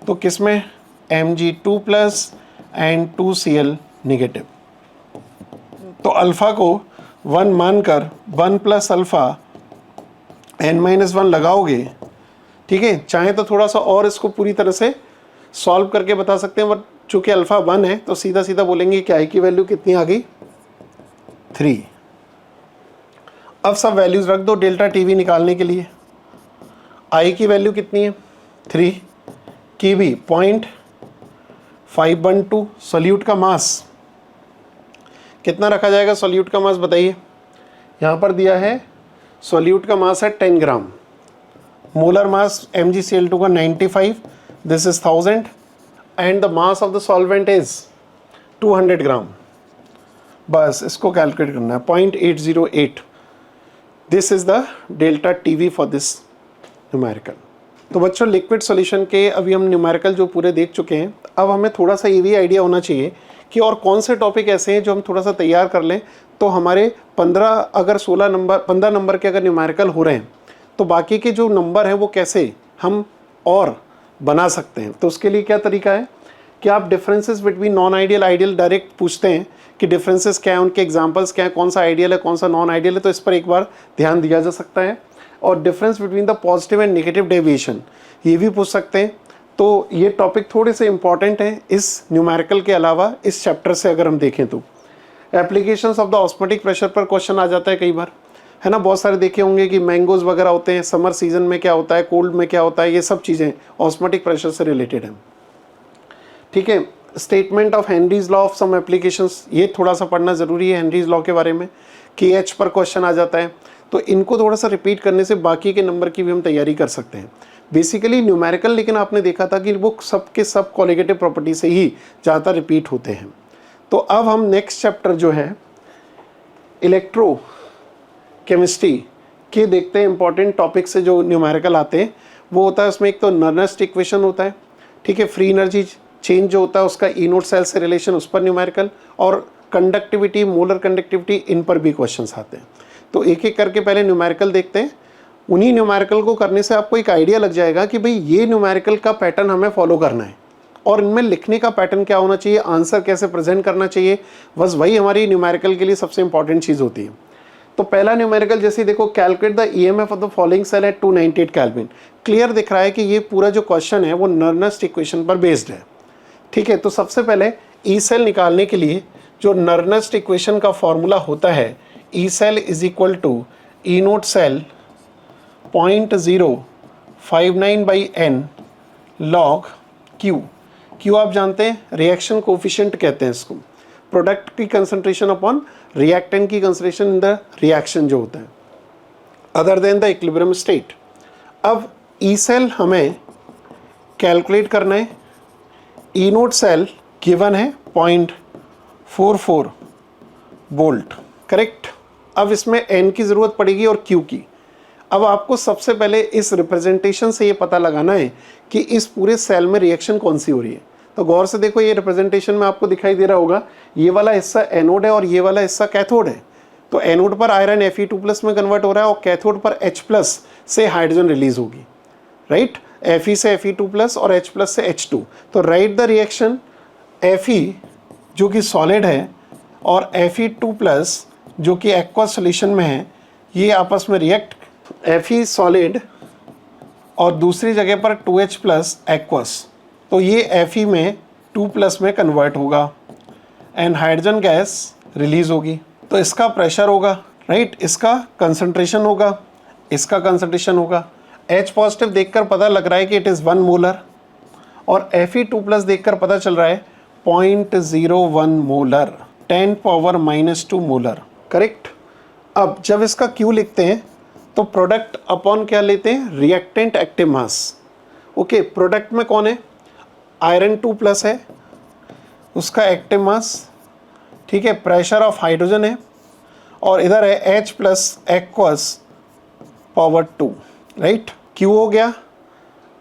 तो किस में, Mg2 plus and 2Cl negative. तो अल्फ़ा को 1 मानकर 1 प्लस अल्फ़ा n-1 लगाओगे, ठीक है। चाहे तो थोड़ा सा और इसको पूरी तरह से सॉल्व करके बता सकते हैं, बट चूँकि अल्फ़ा 1 है तो सीधा सीधा बोलेंगे कि आई की वैल्यू कितनी आ गई, 3। अब सब वैल्यूज़ रख दो डेल्टा टी वी निकालने के लिए। आई की वैल्यू कितनी है, 3, की बी 0.512, सोल्यूट का मास कितना रखा जाएगा, सोल्यूट का मास बताइए। यहाँ पर दिया है सोल्यूट का मास है 10 ग्राम, मोलर मास MgCl2 का 95, this is 1000, and the mass of the solvent is 200 ग्राम। बस इसको कैलकुलेट करना है, 0.808। This is the delta T V for this numerical. तो बच्चों लिक्विड सॉल्यूशन के अभी हम न्यूमेरिकल जो पूरे देख चुके हैं, अब हमें थोड़ा सा ये भी आइडिया होना चाहिए कि और कौन से टॉपिक ऐसे हैं जो हम थोड़ा सा तैयार कर लें, तो हमारे 15 नंबर के अगर न्यूमेरिकल हो रहे हैं तो बाकी के जो नंबर हैं वो कैसे हम और बना सकते हैं। तो उसके लिए क्या तरीका है कि आप differences between non ideal ideal direct पूछते हैं कि डिफरेंसेस क्या हैं, उनके एग्जांपल्स क्या हैं, कौन सा आइडियल है कौन सा नॉन आइडियल है, तो इस पर एक बार ध्यान दिया जा सकता है। और difference between the positive and negative deviation ये भी पूछ सकते हैं। तो ये टॉपिक थोड़े से इंपॉर्टेंट हैं इस न्यूमेरिकल के अलावा इस चैप्टर से अगर हम देखें तो। Applications of the osmotic pressure पर क्वेश्चन आ जाता है कई बार, है ना। बहुत सारे देखे होंगे कि मैंगोज वगैरह होते हैं, समर सीजन में क्या होता है, कोल्ड में क्या होता है, ये सब चीज़ें ऑस्मोटिक प्रेशर से रिलेटेड हैं, ठीक है। Statement of Henry's law of some applications, ये थोड़ा सा पढ़ना ज़रूरी है हेनरीज लॉ के बारे में। KH पर क्वेश्चन आ जाता है, तो इनको थोड़ा सा रिपीट करने से बाकी के नंबर की भी हम तैयारी कर सकते हैं। बेसिकली न्यूमेरिकल, लेकिन आपने देखा था कि वो सब के सब कॉलिगेटिव प्रॉपर्टी से ही ज़्यादा रिपीट होते हैं। तो अब हम नेक्स्ट चैप्टर जो है इलेक्ट्रो केमिस्ट्री के देखते हैं। इंपॉर्टेंट टॉपिक से जो न्यूमेरिकल आते हैं वो होता है, उसमें एक तो नर्नेस्ट इक्वेशन होता है, ठीक है। फ्री एनर्जी चेंज जो होता है उसका ई नोट सेल से रिलेशन, उस पर न्यूमेरिकल, और कंडक्टिविटी, मोलर कंडक्टिविटी, इन पर भी क्वेश्चंस आते हैं। तो एक एक करके पहले न्यूमेरिकल देखते हैं। उन्हीं न्यूमेरिकल को करने से आपको एक आइडिया लग जाएगा कि भाई ये न्यूमेरिकल का पैटर्न हमें फॉलो करना है, और इनमें लिखने का पैटर्न क्या होना चाहिए, आंसर कैसे प्रेजेंट करना चाहिए, बस वही हमारी न्यूमेरिकल के लिए सबसे इंपॉर्टेंट चीज़ होती है। तो पहला न्यूमेरिकल जैसे देखो, calculate the EMF of the following cell at 298 kelvin. Clear दिख रहा है कि ये पूरा जो क्वेश्चन है वो नर्नेस्ट इक्वेशन पर बेस्ड है, ठीक है। तो सबसे पहले ई सेल निकालने के लिए जो नर्नेस्ट इक्वेशन का फॉर्मूला होता है, E cell is equal to E naught cell 0.059/n log Q। Q आप जानते हैं रिएक्शन कोफिशिएंट कहते हैं इसको, प्रोडक्ट की कंसंट्रेशन अपॉन रिएक्टेंट की कंसंट्रेशन इन द रिएक्शन जो होता है, other than the equilibrium state. अब ई सेल हमें कैलकुलेट करना है। ई नोट सेल गिवन है 0.44 वोल्ट, करेक्ट। अब इसमें n की ज़रूरत पड़ेगी और Q की। अब आपको सबसे पहले इस रिप्रेजेंटेशन से ये पता लगाना है कि इस पूरे सेल में रिएक्शन कौन सी हो रही है। तो गौर से देखो, ये रिप्रेजेंटेशन में आपको दिखाई दे रहा होगा, ये वाला हिस्सा एनोड है और ये वाला हिस्सा कैथोड है। तो एनोड पर आयरन Fe2+ में कन्वर्ट हो रहा है और कैथोड पर H+ से हाइड्रोजन रिलीज होगी, राइट। Fe से Fe2+ और H+ से H2। तो राइट द रिएक्शन, Fe जो कि सॉलिड है और Fe2+ जो कि एक्वस सॉल्यूशन में है, ये आपस में रिएक्ट, Fe सॉलिड और दूसरी जगह पर 2H+ एक्वस, तो ये Fe में 2+ में कन्वर्ट होगा एंड हाइड्रोजन गैस रिलीज होगी। तो इसका प्रेशर होगा, राइट, इसका कंसंट्रेशन होगा, इसका कंसंट्रेशन होगा। H+ देखकर पता लग रहा है कि इट इज़ 1 मोलर, और Fe2+ देखकर पता चल रहा है 0.01 मोलर, 10⁻⁻² मोलर, करेक्ट। अब जब इसका Q लिखते हैं तो प्रोडक्ट अपॉन क्या लेते हैं, reactant active mass. Okay, product में कौन है, आयरन 2+ है, उसका एक्टिव मास, ठीक है, प्रेशर ऑफ हाइड्रोजन है, और इधर है H+ aqueous power 2, right. Q हो गया,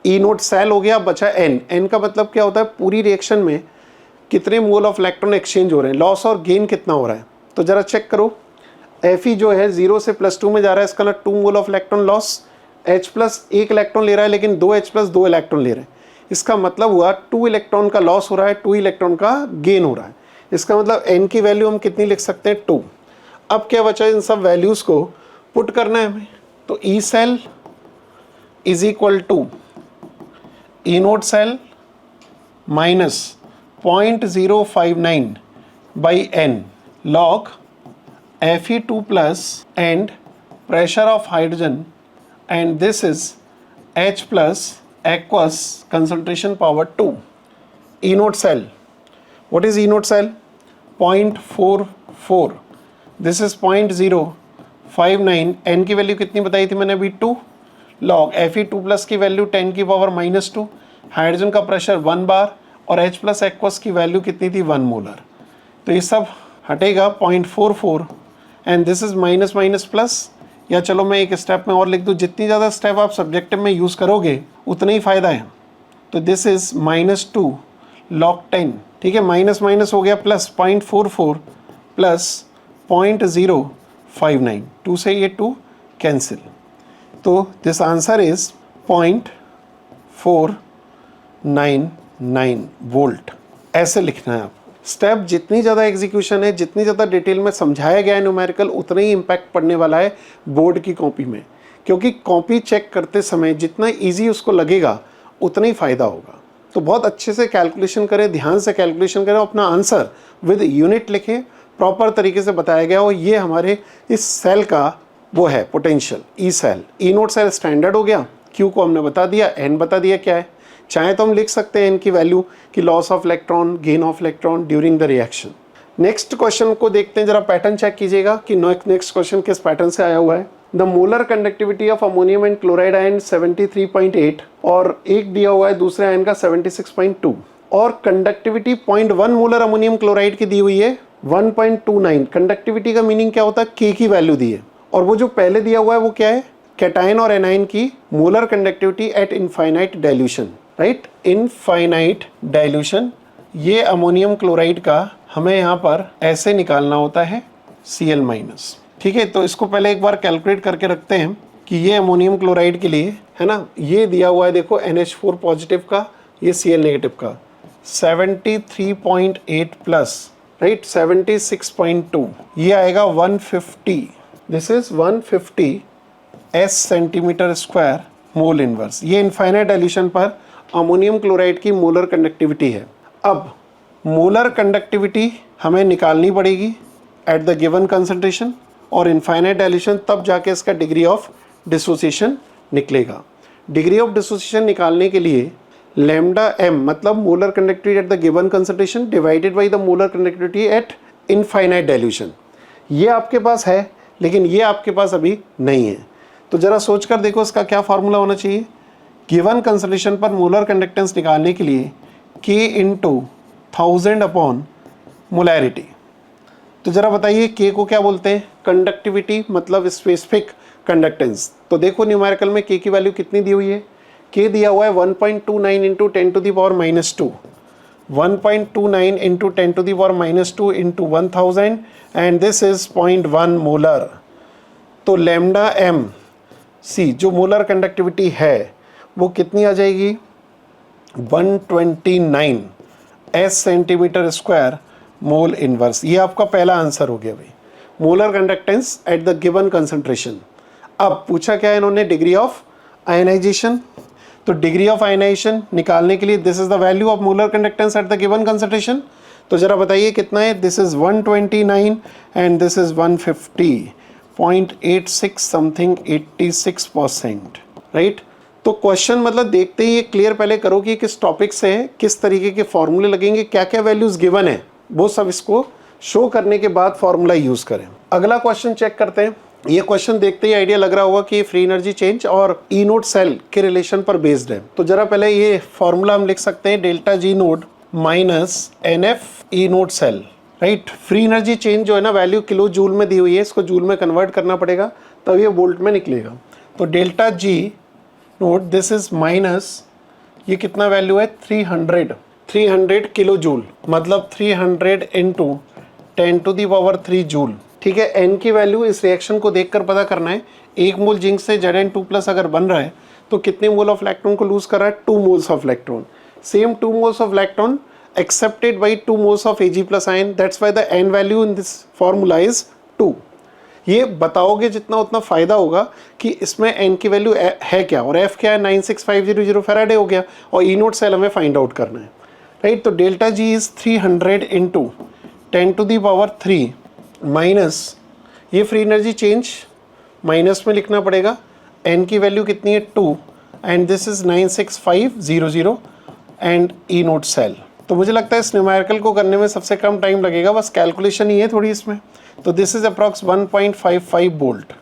E0 सेल हो गया, बचा N का मतलब क्या होता है, पूरी रिएक्शन में कितने मोल ऑफ इलेक्ट्रॉन एक्सचेंज हो रहे हैं, लॉस और गेन कितना हो रहा है। तो जरा चेक करो, Fe जो है 0 से +2 में जा रहा है, इसका ना 2 mole of electron loss, H+ 1 electron ले रहा है लेकिन 2H+ 2 इलेक्ट्रॉन ले रहे हैं, इसका मतलब हुआ 2 इलेक्ट्रॉन का लॉस हो रहा है, 2 इलेक्ट्रॉन का गेन हो रहा है। इसका मतलब N की वैल्यू हम कितनी लिख सकते हैं, 2। अब क्या बचा, इन सब वैल्यूज़ को पुट करना है हमें, तो E cell is equal to E0 cell minus 0.059 by N log Fe2+ and pressure of hydrogen, and this is H+ aqueous concentration power 2. E0 cell, what is E0 cell, 0.44, this is 0.059, N की value कितनी बताई थी मैंने अभी, 2, log Fe2+ की value 10⁻², hydrogen का pressure 1 बार, और H+ aqueous की वैल्यू कितनी थी, 1 मोलर। तो ये सब हटेगा 0.44, and this is minus minus plus, या चलो मैं एक स्टेप में और लिख दूँ, जितनी ज़्यादा स्टेप आप सब्जेक्टिव में यूज़ करोगे उतना ही फ़ायदा है। तो दिस इज -2 log 10, ठीक है, माइनस माइनस हो गया प्लस, 0.44 प्लस 0.059, 2 से ये 2 कैंसिल, तो दिस आंसर इज 0.499 वोल्ट। ऐसे लिखना है आप। स्टेप जितनी ज़्यादा एग्जीक्यूशन है, जितनी ज़्यादा डिटेल में समझाया गया है न्यूमेरिकल, उतना ही इम्पैक्ट पड़ने वाला है बोर्ड की कॉपी में, क्योंकि कॉपी चेक करते समय जितना इजी उसको लगेगा उतना ही फ़ायदा होगा। तो बहुत अच्छे से कैलकुलेशन करें, ध्यान से कैलकुलेशन करें, अपना आंसर विद यूनिट लिखें, प्रॉपर तरीके से बताया गया हो। ये हमारे इस सेल का वो है potential, E cell. E0 cell standard हो गया, Q को हमने बता दिया, N बता दिया क्या है। चाहे तो हम लिख सकते हैं N की वैल्यू कि loss of electron, gain of electron during the reaction. Next question को देखते हैं, जरा पैटर्न चेक कीजिएगा कि नेक्स्ट क्वेश्चन किस पैटर्न से आया हुआ है। The molar conductivity of ammonium and chloride ion 73.8, और एक दिया हुआ है दूसरे आयन का 76.2, और कंडक्टिविटी 0.1 मोलर अमोनियम क्लोराइड की दी हुई है 1.29। कंडक्टिविटी का मीनिंग क्या होता है, K की वैल्यू दी है, और वो जो पहले दिया हुआ है वो क्या है, कैटायन और एनायन की molar conductivity eight infinite dilution, right, infinite dilution. ये अमोनियम क्लोराइड का हमें यहाँ पर ऐसे निकालना होता है Cl-, ठीक है। तो इसको पहले एक बार कैलकुलेट करके रखते हैं कि ये अमोनियम क्लोराइड के लिए है ना, ये दिया हुआ है देखो NH4 पॉजिटिव का, ये Cl नेगेटिव का 73.8 प्लस, राइट, 76.2, ये आएगा 150, this is 150 S centimetre square mole inverse. ये इनफाइनाइट डाइल्यूशन पर अमोनियम क्लोराइड की मोलर कंडक्टिविटी है। अब मोलर कंडक्टिविटी हमें निकालनी पड़ेगी एट द गिवन कंसंट्रेशन, और इनफाइनाइट डाइल्यूशन तब जाके इसका डिग्री ऑफ डिसोसिएशन निकलेगा। डिग्री ऑफ डिसोसिएशन निकालने के लिए λm मतलब molar conductivity at the given concentration divided by the molar conductivity eight infinite dilution. ये आपके पास है लेकिन ये आपके पास अभी नहीं है। तो ज़रा सोच कर देखो इसका क्या फार्मूला होना चाहिए। गिवन कंसंट्रेशन पर मोलर कंडक्टेंस निकालने के लिए K × 1000 अपॉन मोलैरिटी। तो ज़रा बताइए K को क्या बोलते हैं, कंडक्टिविटी मतलब स्पेसिफिक कंडक्टेंस। तो देखो न्यूमेरिकल में K की वैल्यू कितनी दी हुई है, K दिया हुआ है 1.29 × 10⁻², 1.29 × 10⁻² into 1000, and this is 0.1 molar. तो λm C जो मोलर कंडक्टिविटी है वो कितनी आ जाएगी, 129 S centimetre square mole inverse. ये आपका पहला आंसर हो गया भाई, molar conductance at the given concentration. अब पूछा क्या है इन्होंने, डिग्री ऑफ आयनाइजेशन। तो डिग्री ऑफ आयनाइजेशन निकालने के लिए this is the value of molar conductance at the given concentration. तो जरा बताइए कितना है, this is 129 and this is 150.86 something 86%, right. तो क्वेश्चन मतलब देखते ही ये क्लियर पहले करो कि किस टॉपिक से है, किस तरीके के फॉर्मूले लगेंगे, क्या क्या वैल्यूज गिवन है, वो सब इसको शो करने के बाद फॉर्मूला यूज करें। अगला क्वेश्चन चेक करते हैं। ये क्वेश्चन देखते ही आइडिया लग रहा होगा कि फ्री एनर्जी चेंज और ई नोड सेल के रिलेशन पर बेस्ड है। तो जरा पहले ये फॉर्मूला हम लिख सकते हैं, delta G naught minus N F E naught cell, right. Free energy change जो है ना, वैल्यू किलो जूल में दी हुई है, इसको जूल में कन्वर्ट करना पड़ेगा तब ये वोल्ट में निकलेगा। तो delta G node this is minus, ये कितना वैल्यू है 300 किलो जूल, मतलब 300 इंटू 10⁻³ जूल, ठीक है। एन की वैल्यू इस रिएक्शन को देखकर पता करना है। 1 मोल जिंक से Zn2+ अगर बन रहा है तो कितने मोल ऑफ इलेक्ट्रॉन को लूज कर रहा है, 2 moles of electron. Same 2 moles of electron accepted by 2 moles of Ag+ ion, that's why the n value in this formula is 2। ये बताओगे जितना उतना फायदा होगा कि इसमें n की वैल्यू है क्या, और f क्या है 96500 फैराडे हो गया, और ई नोड सेल हमें फाइंड आउट करना है, राइट। तो delta G is 300 into 10⁻³ minus, ये फ्री एनर्जी चेंज माइनस में लिखना पड़ेगा, n की वैल्यू कितनी है 2 and this is 96500 and E naught cell. तो मुझे लगता है इस न्यूमेरिकल को करने में सबसे कम टाइम लगेगा, बस कैलकुलेशन ही है थोड़ी इसमें। तो this is approx 1.55 volt.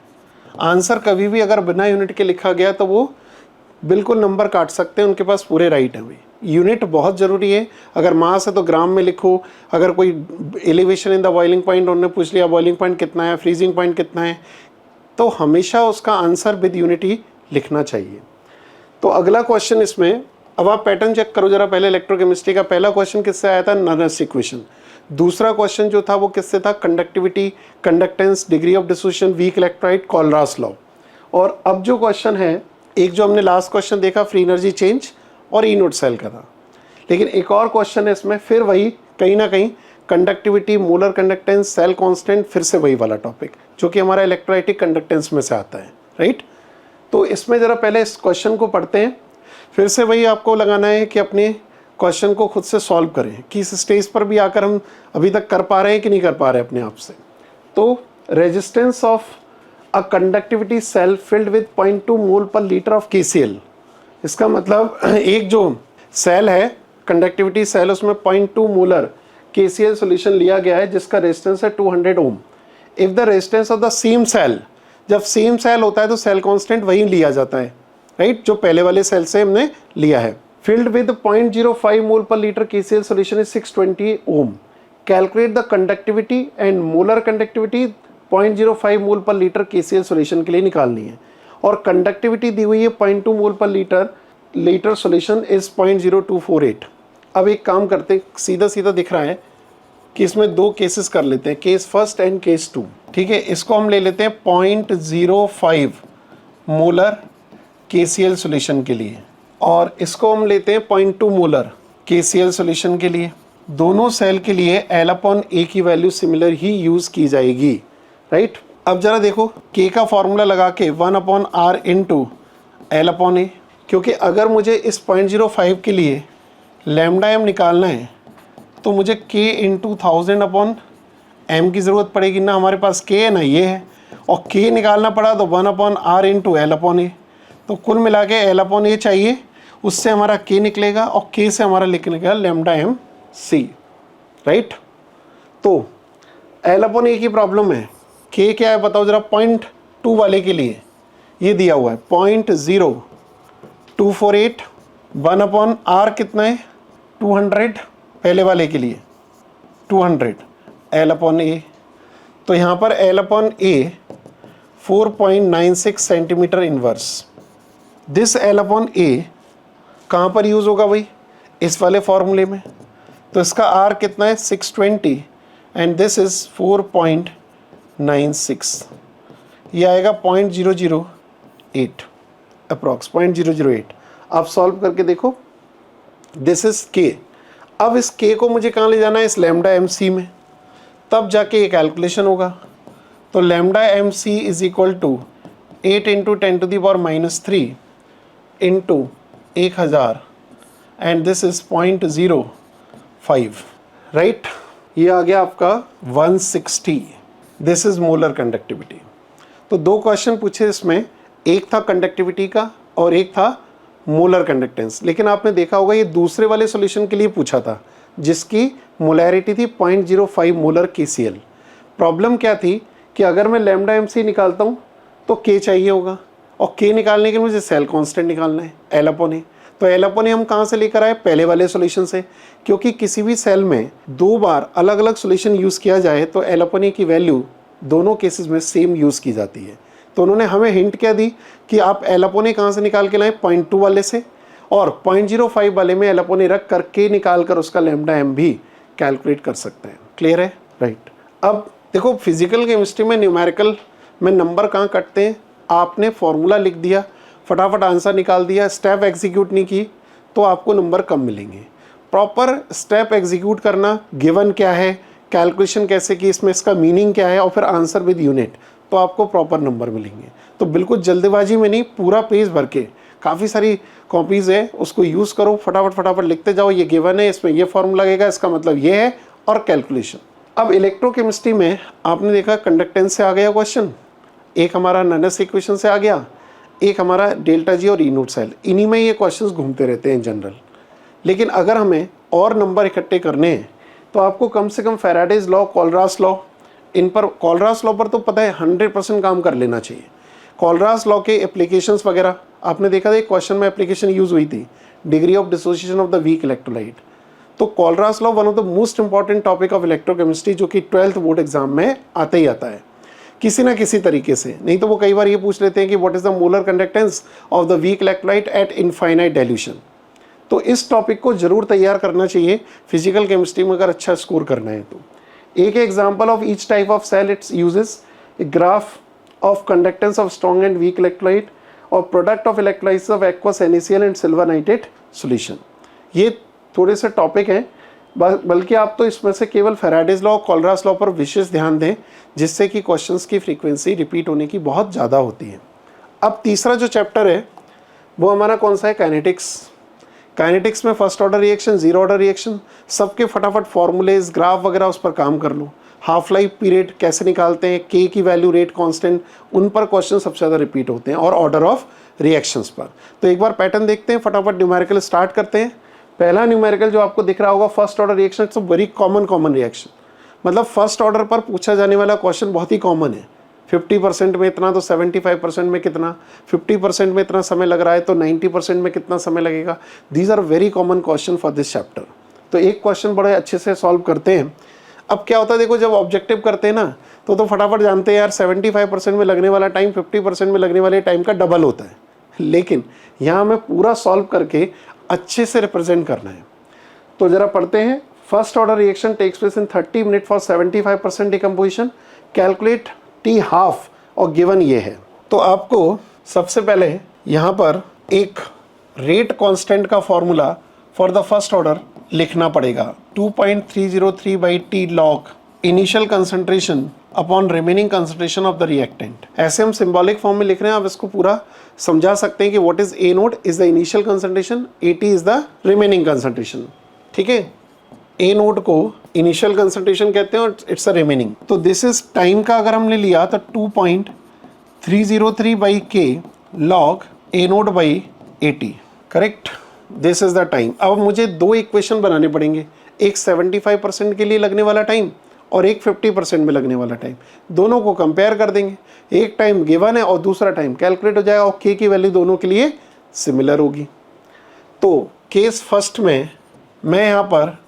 Answer कभी भी अगर बिना यूनिट के लिखा गया तो वो बिल्कुल नंबर काट सकते हैं, उनके पास पूरे राइट हैं। भाई यूनिट बहुत ज़रूरी है, अगर मास है तो ग्राम में लिखो, अगर कोई elevation in the boiling point उन्होंने पूछ लिया बॉइलिंग पॉइंट कितना है, फ्रीजिंग पॉइंट कितना है, तो हमेशा उसका आंसर विद यूनिट ही लिखना चाहिए। तो अगला क्वेश्चन इसमें, अब आप पैटर्न चेक करो जरा। पहले इलेक्ट्रोकेमिस्ट्री का पहला क्वेश्चन किससे आया था, नर्स इक्वेशन। दूसरा क्वेश्चन जो था वो किससे था, conductivity, conductance, degree of dissociation, weak electrolyte, Kohlrausch law. और अब जो क्वेश्चन है, एक जो हमने लास्ट क्वेश्चन देखा फ्री एनर्जी चेंज और ई नोड सेल का था, लेकिन एक और क्वेश्चन है इसमें, फिर वही कहीं ना कहीं conductivity, molar conductance, cell constant, फिर से वही वाला टॉपिक जो कि हमारा इलेक्ट्रोलाइटिक कंडक्टेंस में से आता है, राइट। तो इसमें ज़रा पहले इस क्वेश्चन को पढ़ते हैं, फिर से वही आपको लगाना है कि अपने क्वेश्चन को खुद से सॉल्व करें कि इस स्टेज पर भी आकर हम अभी तक कर पा रहे हैं कि नहीं कर पा रहे अपने आप से। तो resistance of a conductivity cell filled with 0.2 mole per litre of KCl, इसका मतलब एक जो सेल है कंडक्टिविटी सेल, उसमें 0.2 मोलर KCl सॉल्यूशन लिया गया है जिसका रेजिस्टेंस है 200 ohm. If the resistance of the same cell, जब सेम सेल होता है तो सेल कांस्टेंट वही लिया जाता है, राइट, जो पहले वाले सेल से हमने लिया है। Filled with 0.05 mole per litre KCl solution is 620 ohm. Calculate the conductivity and molar conductivity 0.05 mole per litre KCl solution के लिए निकालनी है, और कंडक्टिविटी दी हुई है 0.2 mole per litre solution is 0.0248। अब एक काम करते हैं, सीधा सीधा दिख रहा है कि इसमें दो केसेस कर लेते हैं, केस फर्स्ट एंड केस 2, ठीक है। इसको हम ले लेते हैं 0.05 मोलर KCl सॉल्यूशन के लिए, और इसको हम लेते हैं 0.2 मोलर KCl सॉल्यूशन के लिए। दोनों सेल के लिए L/A की वैल्यू सिमिलर ही यूज़ की जाएगी, राइट। अब जरा देखो K का फॉर्मूला लगा के 1/R इंटू L/A, क्योंकि अगर मुझे इस 0.05 के लिए λm निकालना है तो मुझे K इंटू 1000/m की ज़रूरत पड़ेगी ना, हमारे पास K है ना, ये है, और K निकालना पड़ा तो 1/R इंटू L/A। तो कुल मिला के L/A चाहिए, उससे हमारा K निकलेगा और K से हमारा निकलेगा λmc, राइट। तो L/A की प्रॉब्लम है, K क्या है बताओ जरा। 0.2 वाले के लिए ये दिया हुआ है 0.0248, 1/R कितना है 200, पहले वाले के लिए 200 L/A। तो यहाँ पर L/A 4.96 centimetre inverse. This L/A कहाँ पर यूज़ होगा भाई, इस वाले फॉर्मूले में। तो इसका R कितना है 620 एंड दिस इज़ 4.96, ये आएगा 0.008 अप्रॉक्स 0.008। आप सॉल्व करके देखो, दिस इज़ K। अब इस K को मुझे कहाँ ले जाना है, इस λmc में, तब जाके ये कैलकुलेशन होगा। तो λmc is equal to 8 into 10⁻³ into 1000 and this is 0.05, right. ये आ गया आपका 160। This is molar conductivity. तो दो क्वेश्चन पूछे इसमें, एक था कंडक्टिविटी का और एक था मोलर कंडक्टेंस, लेकिन आपने देखा होगा ये दूसरे वाले सॉल्यूशन के लिए पूछा था जिसकी मोलैरिटी थी 0.05 मोलर KCl। प्रॉब्लम क्या थी कि अगर मैं लैम्डा एम सी निकालता हूँ तो के चाहिए होगा, और के निकालने के लिए मुझे सेल कांस्टेंट निकालना है एल अपॉन ए। तो एल अपॉन ए हम कहाँ से लेकर आए, पहले वाले सॉल्यूशन से, क्योंकि किसी भी सेल में 2 बार अलग अलग सॉल्यूशन यूज़ किया जाए तो एल अपॉन ए की वैल्यू दोनों केसेस में सेम यूज़ की जाती है। तो उन्होंने हमें हिंट क्या दी कि आप एल अपॉन ए कहाँ से निकाल के लाएँ, 0.2 वाले से, और 0.05 वाले में एल अपॉन ए रख कर के निकाल कर उसका लैम्डा एम भी कैलकुलेट कर सकते हैं। क्लियर है, राइट। अब देखो फिजिकल केमिस्ट्री में न्यूमेरिकल में नंबर कहाँ कटते हैं, आपने फॉर्मूला लिख दिया, फटाफट आंसर निकाल दिया, स्टेप एग्जीक्यूट नहीं की तो आपको नंबर कम मिलेंगे। प्रॉपर स्टेप एग्जीक्यूट करना, गिवन क्या है, कैलकुलेशन कैसे की, इसमें इसका मीनिंग क्या है, और फिर आंसर विद यूनिट, तो आपको प्रॉपर नंबर मिलेंगे। तो बिल्कुल जल्दबाजी में नहीं, पूरा पेज भर के, काफ़ी सारी कॉपीज़ है उसको यूज़ करो, फटाफट फटाफट लिखते जाओ, ये गिवन है, इसमें ये फॉर्मूला लगेगा, इसका मतलब ये है, और कैलकुलेशन। अब इलेक्ट्रोकेमिस्ट्री में आपने देखा कंडक्टेंस से आ गया क्वेश्चन, एक हमारा ननस इक्वेशन से आ गया, एक हमारा डेल्टा जी और ई नोट सेल, इन्हीं में ये क्वेश्चंस घूमते रहते हैं जनरल। लेकिन अगर हमें और नंबर इकट्ठे करने हैं तो आपको कम से कम फैराडेज लॉ, कोलरास लॉ, इन पर, कोलरास लॉ पर तो पता है 100% काम कर लेना चाहिए। कोलरास लॉ के एप्लीकेशंस वगैरह आपने देखा था, एक क्वेश्चन में एप्लीकेशन यूज़ हुई थी, degree of dissociation of the weak electrolyte. तो Kohlrausch law one of the most important topic of electrochemistry, जो कि 12th बोर्ड एग्जाम में आता ही आता है किसी ना किसी तरीके से। नहीं तो वो कई बार ये पूछ लेते हैं कि what is the molar conductance of the weak electrolyte eight infinite dilution. तो इस टॉपिक को जरूर तैयार करना चाहिए फिजिकल केमिस्ट्री में अगर अच्छा स्कोर करना है तो। एक example of each type of cell its uses, a graph of conductance of strong and weak electrolyte और product of electrolysis of aqueous NaCl and silver nitrate solution. ये थोड़े से टॉपिक हैं, बल्कि आप तो इसमें से केवल फैराडेज लॉ और कोलरास लॉ पर विशेष ध्यान दें, जिससे कि क्वेश्चंस की फ्रीक्वेंसी रिपीट होने की बहुत ज़्यादा होती है। अब तीसरा जो चैप्टर है वो हमारा कौन सा है, काइनेटिक्स। काइनेटिक्स में first order reaction, zero order reaction, सबके फटाफट फॉर्मूलेज, ग्राफ वगैरह उस पर काम कर लो। हाफ लाइफ पीरियड कैसे निकालते हैं, के की वैल्यू, रेट कांस्टेंट, उन पर क्वेश्चन सबसे ज़्यादा रिपीट होते हैं, और ऑर्डर ऑफ रिएक्शंस पर। तो एक बार पैटर्न देखते हैं, फटाफट न्यूमेरिकल स्टार्ट करते हैं। पहला न्यूमेरिकल जो आपको दिख रहा होगा, first order reaction, it's a very common reaction. मतलब फर्स्ट ऑर्डर पर पूछा जाने वाला क्वेश्चन बहुत ही कॉमन है। 50% में इतना तो 75% में कितना, 50% में इतना समय लग रहा है तो 90% में कितना समय लगेगा। These are very common question for this chapter. तो एक क्वेश्चन बड़े अच्छे से सॉल्व करते हैं। अब क्या होता है, देखो जब ऑब्जेक्टिव करते हैं ना तो फटाफट जानते हैं यार 75% में लगने वाला टाइम 50% में लगने वाले टाइम का डबल होता है। लेकिन यहाँ हमें पूरा सॉल्व करके अच्छे से रिप्रेजेंट करना है। तो ज़रा पढ़ते हैं। First order reaction takes place in 30 minute for 75% decomposition, calculate T half, और गिवन ये है। तो आपको सबसे पहले यहाँ पर एक रेट कांस्टेंट का formula for the first order लिखना पड़ेगा, 2.303 by T log initial concentration upon remaining concentration of the reactant. ऐसे हम सिंबॉलिक फॉर्म में लिख रहे हैं, आप इसको पूरा समझा सकते हैं कि what is a note is the initial concentration, AT is the remaining concentration. ठीक है, ए नोट को इनिशियल कंसंट्रेशन कहते हैं और इट्स अ रिमेनिंग। तो दिस इज टाइम का अगर हमने लिया तो 2.303 बाई के log A note by AT, correct. This is the time. अब मुझे दो इक्वेशन बनाने पड़ेंगे, एक 75% के लिए लगने वाला टाइम और एक 50% में लगने वाला टाइम। दोनों को कंपेयर कर देंगे, एक टाइम गिवन है और दूसरा टाइम कैलकुलेट हो जाएगा, और के की वैल्यू दोनों के लिए सिमिलर होगी। तो केस फर्स्ट में मैं यहाँ पर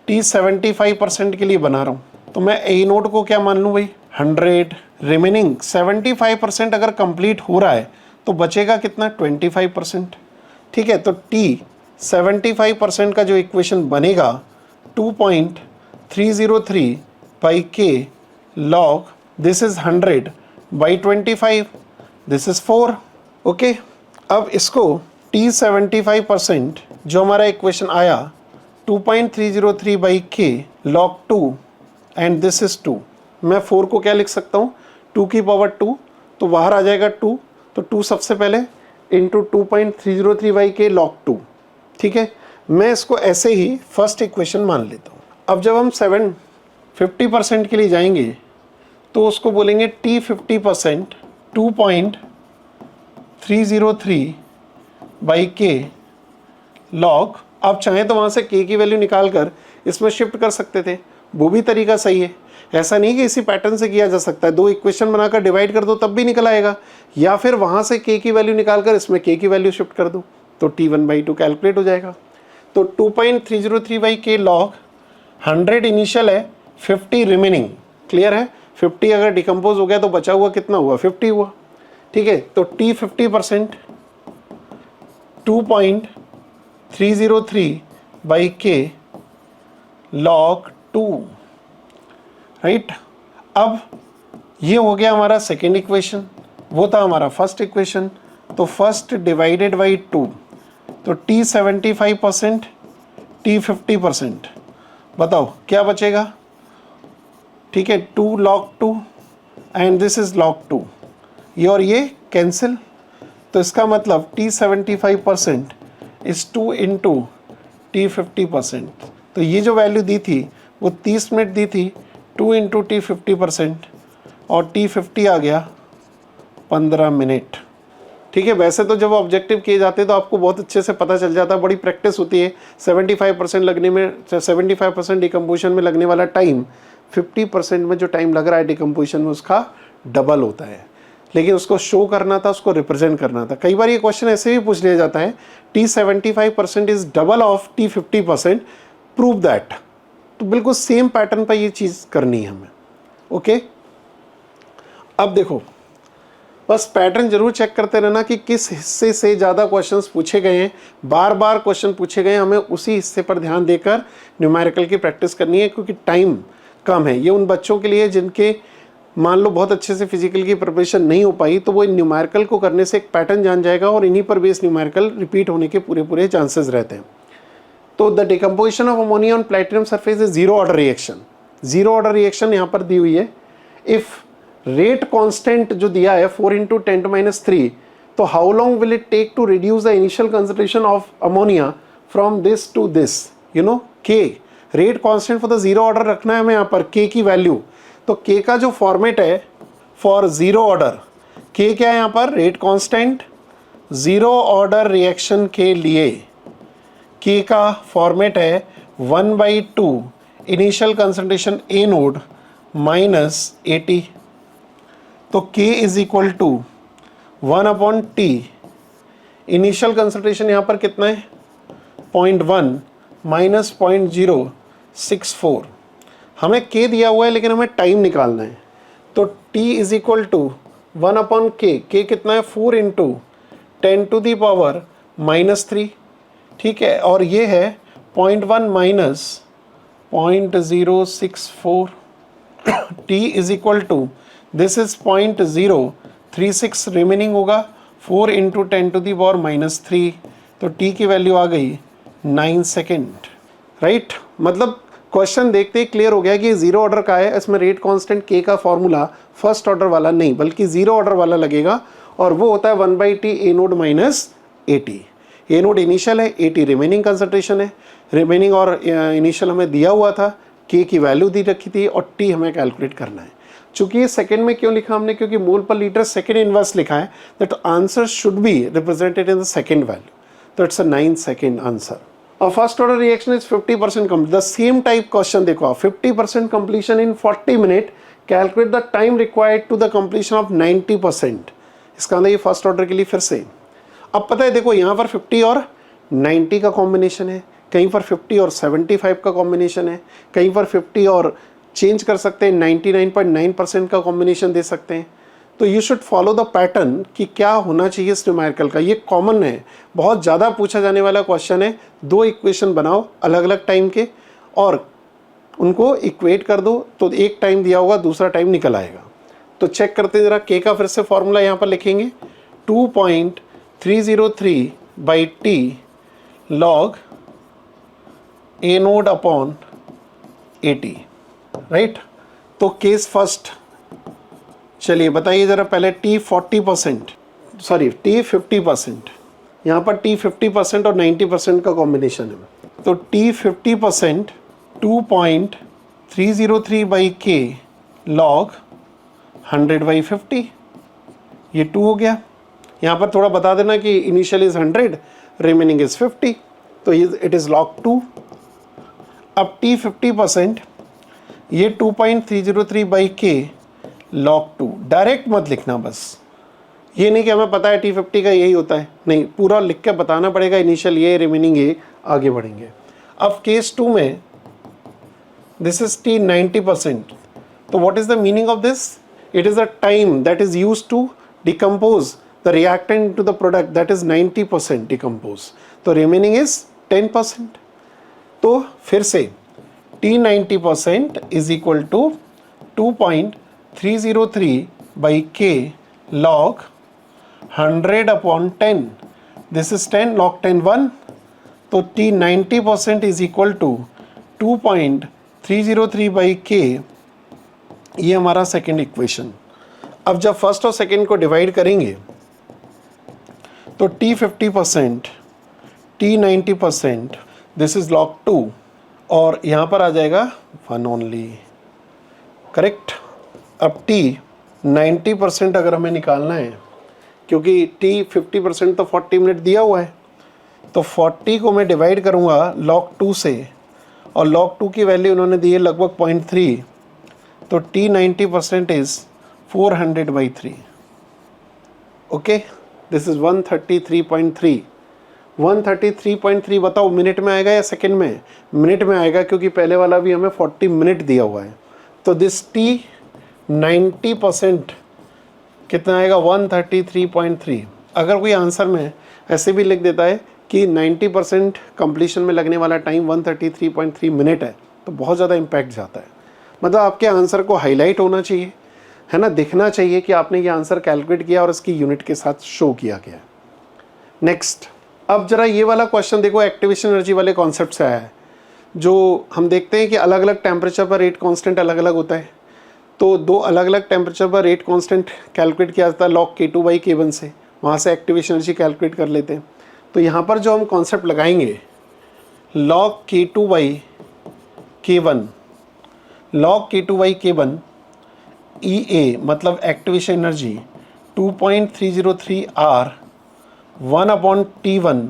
T 75% के लिए बना रहा हूँ, तो मैं ए नोट को क्या मान लूँ भाई 100, रिमेनिंग 75% अगर कंप्लीट हो रहा है तो बचेगा कितना 25%। ठीक है, तो T 75% का जो इक्वेशन बनेगा 2.303 बाई के log this is 100 by 25, this is 4। Okay, अब इसको T 75% जो हमारा इक्वेशन आया 2.303 बाई के लॉग 2 एंड दिस इज 2। मैं 4 को क्या लिख सकता हूँ 2 की पावर 2, तो बाहर आ जाएगा 2, तो 2 सबसे पहले इंटू 2.303 बाई के लॉग 2। ठीक है, मैं इसको ऐसे ही फर्स्ट इक्वेशन मान लेता हूँ। अब जब हम 50% के लिए जाएंगे तो उसको बोलेंगे T 50% 2.303 बाई के लॉग। आप चाहें तो वहाँ से के की वैल्यू निकाल कर इसमें शिफ्ट कर सकते थे, वो भी तरीका सही है। ऐसा नहीं कि इसी पैटर्न से किया जा सकता है, दो इक्वेशन बनाकर डिवाइड कर दो तब भी निकल आएगा, या फिर वहाँ से k की वैल्यू निकाल कर इसमें k की वैल्यू शिफ्ट कर दो तो T1/2 कैलकुलेट हो जाएगा। तो 2.303/k log 100 इनिशियल है, 50 रिमेनिंग। क्लियर है? 50 अगर डिकम्पोज हो गया तो बचा हुआ कितना हुआ? 50 हुआ। ठीक है, तो T 50% 2.303/k log 2, राइट। अब ये हो गया हमारा सेकेंड इक्वेशन, वो था हमारा फर्स्ट इक्वेशन। तो फर्स्ट डिवाइडेड बाई 2, तो T 75%, T 50%, बताओ क्या बचेगा? ठीक है, 2 log 2 and this is log 2, ये और ये कैंसिल। तो इसका मतलब T 75% इज 2 इंटू T 50%। तो ये जो वैल्यू दी थी वो 30 मिनट दी थी, 2 इंटू T 50% और T 50 आ गया 15 मिनट। ठीक है, वैसे तो जब ऑब्जेक्टिव किए जाते हैं तो आपको बहुत अच्छे से पता चल जाता है, बड़ी प्रैक्टिस होती है। 75% लगने में, 75% डिकम्पोजिशन में लगने वाला टाइम 50% में जो टाइम लग रहा है डिकम्पोजिशन में उसका डबल होता है। लेकिन उसको शो करना था, उसको रिप्रेजेंट करना था। कई बार ये क्वेश्चन ऐसे भी पूछ लिया जाता है, T 75% is double of T 50%, prove that. तो बिल्कुल सेम पैटर्न पर ये चीज़ करनी है हमें। ओके, अब देखो, बस पैटर्न जरूर चेक करते रहना कि किस हिस्से से ज़्यादा क्वेश्चंस पूछे गए हैं। बार बार क्वेश्चन पूछे गए हैं, हमें उसी हिस्से पर ध्यान देकर न्यूमेरिकल की प्रैक्टिस करनी है, क्योंकि टाइम कम है। ये उन बच्चों के लिए जिनके मान लो बहुत अच्छे से फिजिकल की प्रिपरेशन नहीं हो पाई, तो वो न्यूमेरिकल को करने से एक पैटर्न जान जाएगा और इन्हीं पर बेस न्यूमेरिकल रिपीट होने के पूरे चांसेस रहते हैं। तो the decomposition of ammonia on platinum surface is zero order reaction. Zero order reaction यहाँ पर दी हुई है। इफ़ रेट कांस्टेंट जो दिया है 4 × 10⁻3, तो how long will it take to reduce the initial concentration of ammonia from this to this, you know, K. Rate constant for the zero order रखना है हमें यहाँ पर, के की वैल्यू। तो के का जो फॉर्मेट है फॉर जीरो ऑर्डर, के क्या है यहाँ पर? Rate constant. Zero order reaction के लिए के का फॉर्मेट है 1/2 initial concentration A naught minus 80। तो K is equal to 1/T। Initial concentration यहाँ पर कितना है? 0.1 माइनस 0.064। हमें K दिया हुआ है लेकिन हमें टाइम निकालना है। तो T is equal to 1/K। K कितना है? 4 × 10⁻³ ठीक है, और ये है 0.1 minus 0.064। T is equal to, this is 0.036 remaining होगा, 4 × 10⁻³ तो T की वैल्यू आ गई 9 सेकेंड, राइट। मतलब क्वेश्चन देखते ही क्लियर हो गया कि जीरो ऑर्डर का है, इसमें रेट कांस्टेंट K का फॉर्मूला फर्स्ट ऑर्डर वाला नहीं बल्कि जीरो ऑर्डर वाला लगेगा, और वो होता है 1/T ए नोड माइनस 80। ए नोड इनिशियल है, 80 रिमेनिंग कंसंट्रेशन है। रिमेनिंग और इनिशियल हमें दिया हुआ था, K की वैल्यू दी रखी थी, और T हमें कैलकुलेट करना है। चूंकि ये सेकंड में क्यों लिखा हमने? क्योंकि मोल पर लीटर सेकंड इनवर्स लिखा है, that answer should be represented in the second value. तो इट्स अ 9 सेकंड आंसर। और first order reaction is 50% complete. The same type question देखो आप, 50% completion in 40 minute, calculate the time required to the completion of 90%। इसका मतलब ये first order के लिए फिर से। अब पता है देखो, यहाँ पर 50 और 90 का कॉम्बिनेशन है, कहीं पर 50 और 75 का कॉम्बिनेशन है, कहीं पर 50 और चेंज कर सकते हैं 99.9% का कॉम्बिनेशन दे सकते हैं। तो you should follow the pattern कि क्या होना चाहिए इस न्यूमेरिकल का। ये कॉमन है, बहुत ज़्यादा पूछा जाने वाला क्वेश्चन है। दो इक्वेशन बनाओ अलग अलग टाइम के और उनको इक्वेट कर दो, तो एक टाइम दिया होगा, दूसरा टाइम निकल आएगा। तो चेक करते हैं ज़रा। के का फिर से फॉर्मूला यहाँ पर लिखेंगे, 2.303/T log ए नोड अपॉन 80, राइट। तो केस फर्स्ट, चलिए बताइए ज़रा पहले। T 50%, सॉरी T 50%, यहाँ पर T 50% और 90% का कॉम्बिनेशन है। तो T 50% 2.303/K log 100/50, ये 2 हो गया। यहाँ पर थोड़ा बता देना कि इनिशियल इज 100, रिमेनिंग इज 50, तो इट इज़ log 2। अब T 50% ये 2.303 बाई के log 2, डायरेक्ट मत लिखना बस, ये नहीं कि हमें पता है T50 का यही होता है, नहीं, पूरा लिख के बताना पड़ेगा, इनिशियल ये, रिमेनिंग ये, आगे बढ़ेंगे। अब केस 2 में दिस इज T 90%, तो what is the meaning of this? It is the time that is used to decompose the reactant into the product, that is 90% decompose, तो रिमेनिंग इज 10%। तो फिर से T 90% is equal to 2.303 by K log 100 अपॉन 10, this is 10, log 10 1, तो T 90% is equal to 2.303 by K, ये हमारा second equation. अब जब फर्स्ट और सेकेंड को डिवाइड करेंगे तो T 50%, T 90%, this is log 2, और यहाँ पर आ जाएगा 1 ओनली, करेक्ट। अब T 90% अगर हमें निकालना है, क्योंकि T 50% तो 40 मिनट दिया हुआ है, तो 40 को मैं डिवाइड करूँगा log 2 से, और log 2 की वैल्यू उन्होंने दी है लगभग 0.3, तो T 90% is 400/3, okay, this is 133.3। 133.3 बताओ मिनट में आएगा या सेकंड में? मिनट में आएगा, क्योंकि पहले वाला भी हमें 40 मिनट दिया हुआ है। तो दिस T 90% कितना आएगा? 133.3। अगर कोई आंसर में ऐसे भी लिख देता है कि 90% कंप्लीशन में लगने वाला टाइम 133.3 मिनट है, तो बहुत ज़्यादा इम्पैक्ट जाता है। मतलब आपके आंसर को हाईलाइट होना चाहिए, है ना, दिखना चाहिए कि आपने ये आंसर कैलकुलेट किया और इसकी यूनिट के साथ शो किया गया है। नेक्स्ट, अब जरा ये वाला क्वेश्चन देखो, एक्टिवेशन एनर्जी वाले कॉन्सेप्ट से आया है, जो हम देखते हैं कि अलग अलग टेम्परेचर पर रेट कांस्टेंट अलग अलग होता है। तो दो अलग अलग टेम्परेचर पर रेट कांस्टेंट कैलकुलेट किया जाता है log K2/K1 से, वहाँ से एक्टिवेशन एनर्जी कैलकुलेट कर लेते हैं। तो यहाँ पर जो हम कॉन्सेप्ट लगाएंगे log K2/K1, log K2/K1 EA मतलब activation energy 2.303 R 1/T1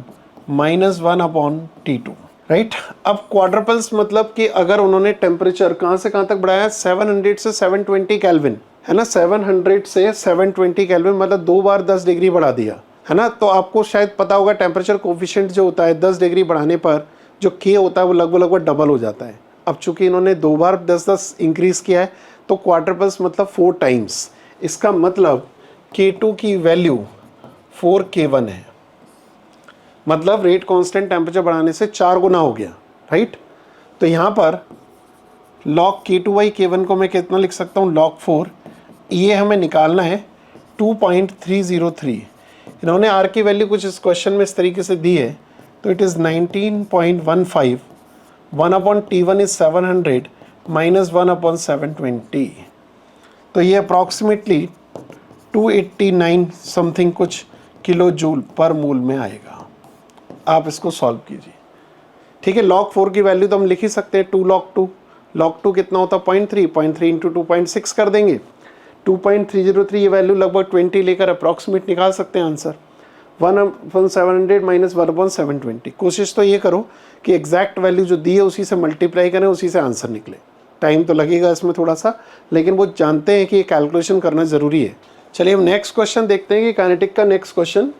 minus 1/T2, right. अब क्वाड्रपल्स मतलब कि अगर उन्होंने टेम्परेचर कहाँ से कहाँ तक बढ़ाया, 700 से 720 केल्विन, है ना, 700 से 720 केल्विन, मतलब 2 बार 10 डिग्री बढ़ा दिया, है ना। तो आपको शायद पता होगा टेम्परेचर कोफिशिएंट जो होता है 10 डिग्री बढ़ाने पर जो K होता है वो लगभग डबल हो जाता है। अब चूंकि इन्होंने 2 बार 10-10 इंक्रीज़ किया है, तो क्वाड्रपल्स मतलब 4 टाइम्स, इसका मतलब K2 की वैल्यू 4K1 है, मतलब रेट कांस्टेंट टेम्परेचर बढ़ाने से 4 गुना हो गया, राइट। तो यहाँ पर log K2/K1 को मैं कितना लिख सकता हूँ, log 4, ये हमें निकालना है 2.303। इन्होंने R की वैल्यू कुछ इस क्वेश्चन में इस तरीके से दी है, तो it is 19.15, 1/T1 is 700 minus 1/720, तो ये अप्रॉक्सीमेटली 289 समथिंग कुछ किलो जूल पर मोल में आएगा। आप इसको सॉल्व कीजिए, ठीक है। log 4 की वैल्यू तो हम लिख ही सकते हैं 2 log 2, log 2 कितना होता है 0.3 इंटू 2.6 कर देंगे, 2.303, ये वैल्यू लगभग 20 लेकर अप्रॉक्सीमेट निकाल सकते हैं आंसर, 1/700 माइनस 1/720। कोशिश तो ये करो कि एग्जैक्ट वैल्यू जो दी है उसी से मल्टीप्लाई करें, उसी से आंसर निकले। टाइम तो लगेगा इसमें थोड़ा सा, लेकिन वो जानते हैं कि ये कैलकुलेशन करना ज़रूरी है। चलिए हम नेक्स्ट क्वेश्चन देखते हैं कि काइनेटिक का नेक्स्ट क्वेश्चन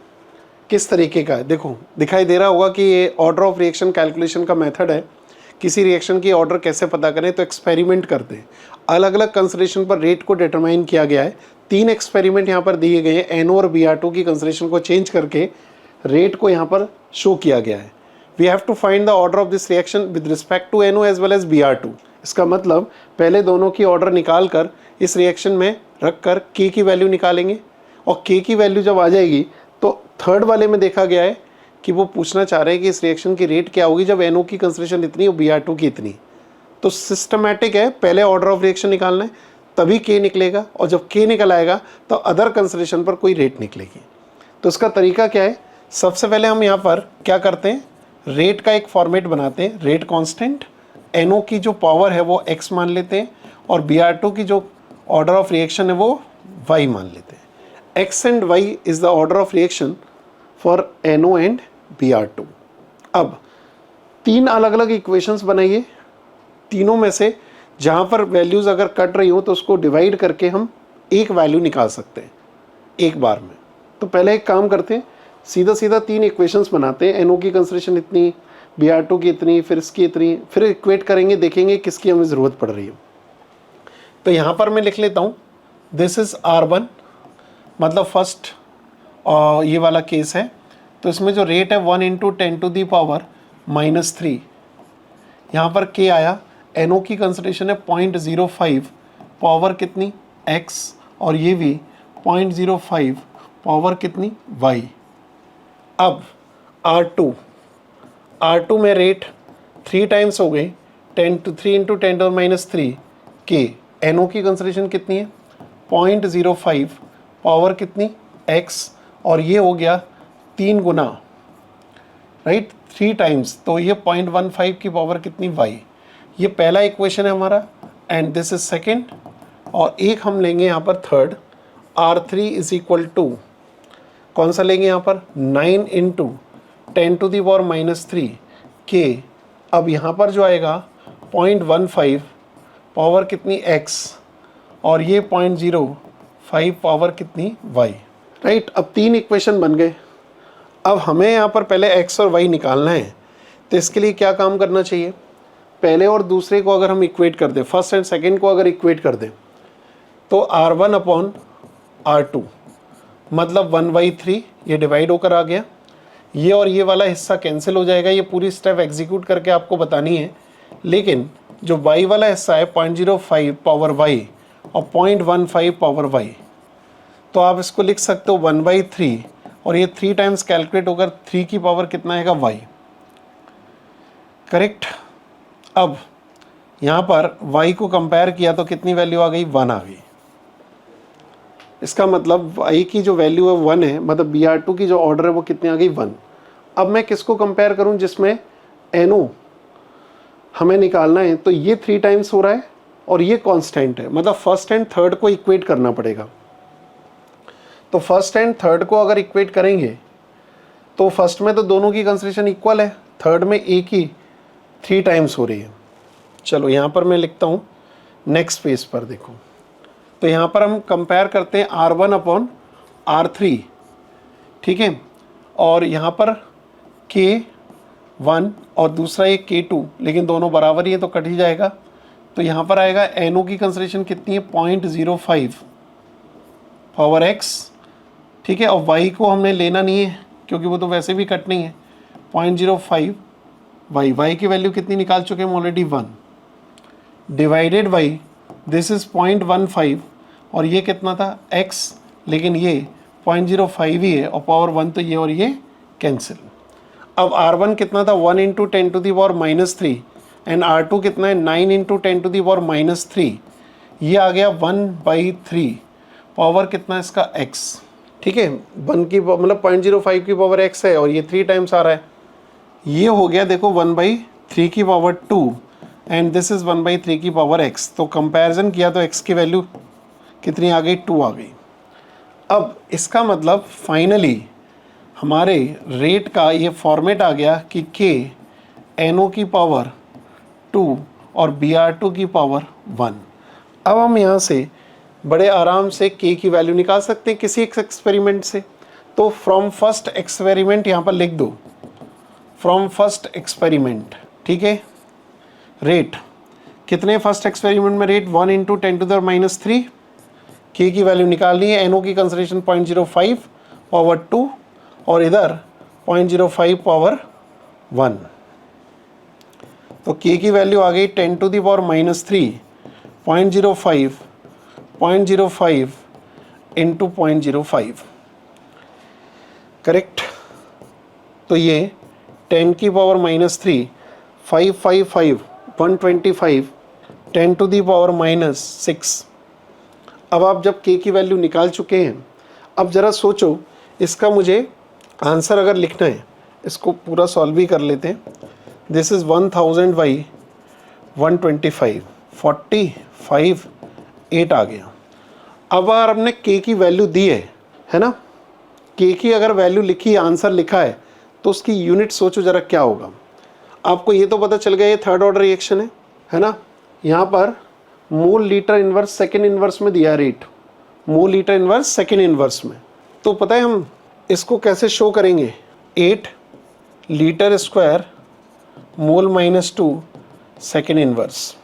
किस तरीके का है। देखो दिखाई दे रहा होगा कि ये ऑर्डर ऑफ रिएक्शन कैलकुलेशन का मेथड है। किसी रिएक्शन की ऑर्डर कैसे पता करें, तो एक्सपेरिमेंट करते हैं। अलग अलग कंसंट्रेशन पर रेट को डिटरमाइन किया गया है। 3 एक्सपेरिमेंट यहाँ पर दिए गए हैं। NO और Br2 की कंसंट्रेशन को चेंज करके रेट को यहाँ पर शो किया गया है। We have to find the order of this reaction with respect to NO as well as Br2। इसका मतलब पहले दोनों की ऑर्डर निकाल कर इस रिएक्शन में रख कर K की वैल्यू निकालेंगे, और K की वैल्यू जब आ जाएगी तो थर्ड वाले में देखा गया है कि वो पूछना चाह रहे हैं कि इस रिएक्शन की रेट क्या होगी जब NO की कंसंट्रेशन इतनी और Br2 की इतनी। तो सिस्टमैटिक है, पहले ऑर्डर ऑफ रिएक्शन निकालना है, तभी K निकलेगा, और जब K निकल आएगा तो अदर कंसंट्रेशन पर कोई रेट निकलेगी। तो इसका तरीका क्या है, सबसे पहले हम यहाँ पर क्या करते हैं, रेट का एक फॉर्मेट बनाते हैं। रेट कांस्टेंट, NO की जो पावर है वो x मान लेते हैं, और Br2 की जो ऑर्डर ऑफ रिएक्शन है वो y मान लेते हैं। x and y is the order of reaction for NO and Br2। अब 3 अलग अलग इक्वेशंस बनाइए, तीनों में से जहाँ पर वैल्यूज़ अगर कट रही हो तो उसको डिवाइड करके हम एक वैल्यू निकाल सकते हैं एक बार में। तो पहले एक काम करते हैं, सीधा सीधा 3 इक्वेशंस बनाते हैं। NO की कंसंट्रेशन इतनी, Br2 की इतनी, फिर इसकी इतनी, फिर इक्वेट करेंगे, देखेंगे किसकी हमें ज़रूरत पड़ रही है। तो यहाँ पर मैं लिख लेता हूँ, दिस इज़ R1, मतलब फर्स्ट ये वाला केस है। तो इसमें जो रेट है 1 × 10⁻³ यहाँ पर K आया। NO की कंसंट्रेशन है 0.05, पावर कितनी X, और ये भी 0.05, पावर कितनी Y। अब R2 में रेट 3 टाइम्स हो गई, 3 × 10⁻³ K। NO की कंसंट्रेशन कितनी है 0.05, पावर कितनी X, और ये हो गया 3 गुना, राइट, 3 टाइम्स, तो ये 0.15 की पावर कितनी Y। ये पहला इक्वेशन है हमारा, एंड दिस इज सेकेंड। और एक हम लेंगे यहाँ पर थर्ड, R3 = कौन सा लेंगे यहाँ पर 9 × 10⁻³ K। अब यहाँ पर जो आएगा 0.15, पावर कितनी X, और ये 0.05, पावर कितनी Y, राइट। अब 3 इक्वेशन बन गए। अब हमें यहाँ पर पहले X और Y निकालना है। तो इसके लिए क्या काम करना चाहिए, पहले और दूसरे को अगर हम इक्वेट कर दें, फर्स्ट एंड सेकेंड को अगर इक्वेट कर दें, तो R1/R2 मतलब 1/3, ये डिवाइड होकर आ गया। ये और ये वाला हिस्सा कैंसिल हो जाएगा। ये पूरी स्टेप एग्जीक्यूट करके आपको बतानी है, लेकिन जो Y वाला हिस्सा है 0.05 पावर Y और 0.15 पावर Y, तो आप इसको लिख सकते हो 1/3, और ये 3 टाइम्स कैलकुलेट होकर 3 की पावर कितना आएगा Y, करेक्ट। अब यहाँ पर Y को कंपेयर किया तो कितनी वैल्यू आ गई, 1 आ गई। इसका मतलब Y की जो वैल्यू है 1 है, मतलब Br2 की जो ऑर्डर है वो कितनी आ गई 1। अब मैं किसको कंपेयर करूं, जिसमें NO हमें निकालना है, तो ये 3 टाइम्स हो रहा है और ये कांस्टेंट है, मतलब फर्स्ट एंड थर्ड को इक्वेट करना पड़ेगा। तो फर्स्ट एंड थर्ड को अगर इक्वेट करेंगे तो फर्स्ट में तो दोनों की कंसंट्रेशन इक्वल है, थर्ड में एक ही 3 टाइम्स हो रही है। चलो यहाँ पर मैं लिखता हूँ, नेक्स्ट पेज पर देखो। तो यहाँ पर हम कंपेयर करते हैं R1/R3, ठीक है, और यहाँ पर K1 और दूसरा एक K2, लेकिन दोनों बराबर ही है तो कट ही जाएगा। तो यहाँ पर आएगा NO की कंसंट्रेशन कितनी है 0.05 पावर X, ठीक है, और Y को हमने लेना नहीं है क्योंकि वो तो वैसे भी कट नहीं है, 0.05 Y की वैल्यू कितनी निकाल चुके हैं already 1, divided by this is 0.15, और ये कितना था X, लेकिन ये 0.05 ही है और पावर 1, तो ये और ये कैंसिल। अब R1 कितना था 1 × 10⁻³ एंड R2 कितना है 9 × 10⁻³ ये आ गया 1/3, पावर कितना है इसका X, ठीक है, 1 की मतलब 0.05 की पावर X है और ये 3 टाइम्स आ रहा है। ये हो गया देखो 1/3 की पावर 2 एंड दिस इज़ 1/3 की पावर X। तो कंपैरिजन किया तो X की वैल्यू कितनी आ गई 2 आ गई। अब इसका मतलब फाइनली हमारे रेट का ये फॉर्मेट आ गया कि K NO की पावर 2 और Br2 की पावर 1। अब हम यहाँ से बड़े आराम से K की वैल्यू निकाल सकते हैं किसी एक एक्सपेरिमेंट से। तो फ्रॉम फर्स्ट एक्सपेरिमेंट यहाँ पर लिख दो, फ्रॉम फर्स्ट एक्सपेरिमेंट, ठीक है। रेट कितने फर्स्ट एक्सपेरिमेंट में रेट 1 × 10⁻³ K की वैल्यू निकालनी है, NO की कंसंट्रेशन 0.05 पावर 2 और इधर 0.05 पावर 1। तो K की वैल्यू आ गई 10⁻³ 0.05 इंटू 0.05, करेक्ट। तो ये 10⁻³ 555 125 10⁻⁻6। अब आप जब K की वैल्यू निकाल चुके हैं, अब ज़रा सोचो इसका मुझे आंसर अगर लिखना है, इसको पूरा सॉल्व भी कर लेते हैं। दिस इज़ 1000/125 45 8 आ गया। अब अगर हमने K की वैल्यू दी है ना, K की अगर वैल्यू लिखी, आंसर लिखा है, तो उसकी यूनिट सोचो ज़रा क्या होगा। आपको ये तो पता चल गया ये थर्ड ऑर्डर रिएक्शन है ना। यहाँ पर mole litre inverse second inverse में दिया rate, mole litre inverse second inverse में। तो पता है हम इसको कैसे शो करेंगे, 8 litre square mole -2 second inverse.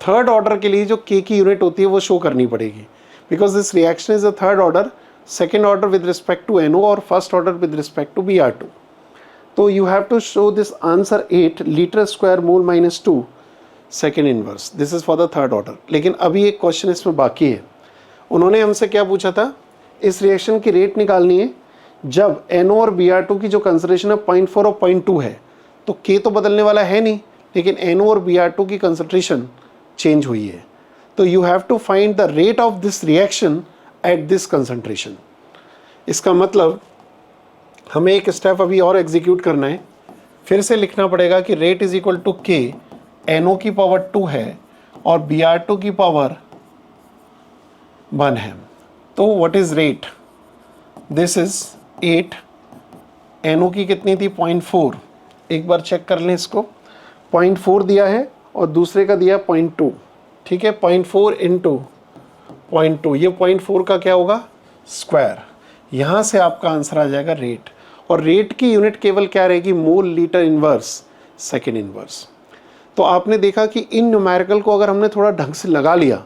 Third order के लिए जो के की यूनिट होती है वो शो करनी पड़ेगी, because this reaction is a third order, second order with respect to NO और first order with respect to Br2। तो you have to show this answer 8 litre square mole -2 second inverse, this is for the third order. लेकिन अभी एक question इसमें बाकी है। उन्होंने हमसे क्या पूछा था, इस रिएक्शन की रेट निकालनी है जब NO और Br2 की जो कंसंट्रेशन है 0.4 और 0.2 है। तो K तो बदलने वाला है नहीं, लेकिन NO और Br2 की कंसंट्रेशन चेंज हुई है। तो you have to find the rate of this reaction at this concentration. इसका मतलब हमें एक स्टेप अभी और एग्जीक्यूट करना है, फिर से लिखना पड़ेगा कि rate is equal to K, NO की पावर 2 है और Br2 की पावर 1 है। तो what is rate, this is 8, NO की कितनी थी 0.4, एक बार चेक कर लें इसको, 0.4 दिया है और दूसरे का दिया 0.2, ठीक है, 0.4 इंटू 0.2, ये 0.4 का क्या होगा स्क्वायर। यहाँ से आपका आंसर आ जाएगा रेट, और रेट की यूनिट केवल क्या रहेगी, mole litre inverse second inverse. तो आपने देखा कि इन न्यूमेरिकल को अगर हमने थोड़ा ढंग से लगा लिया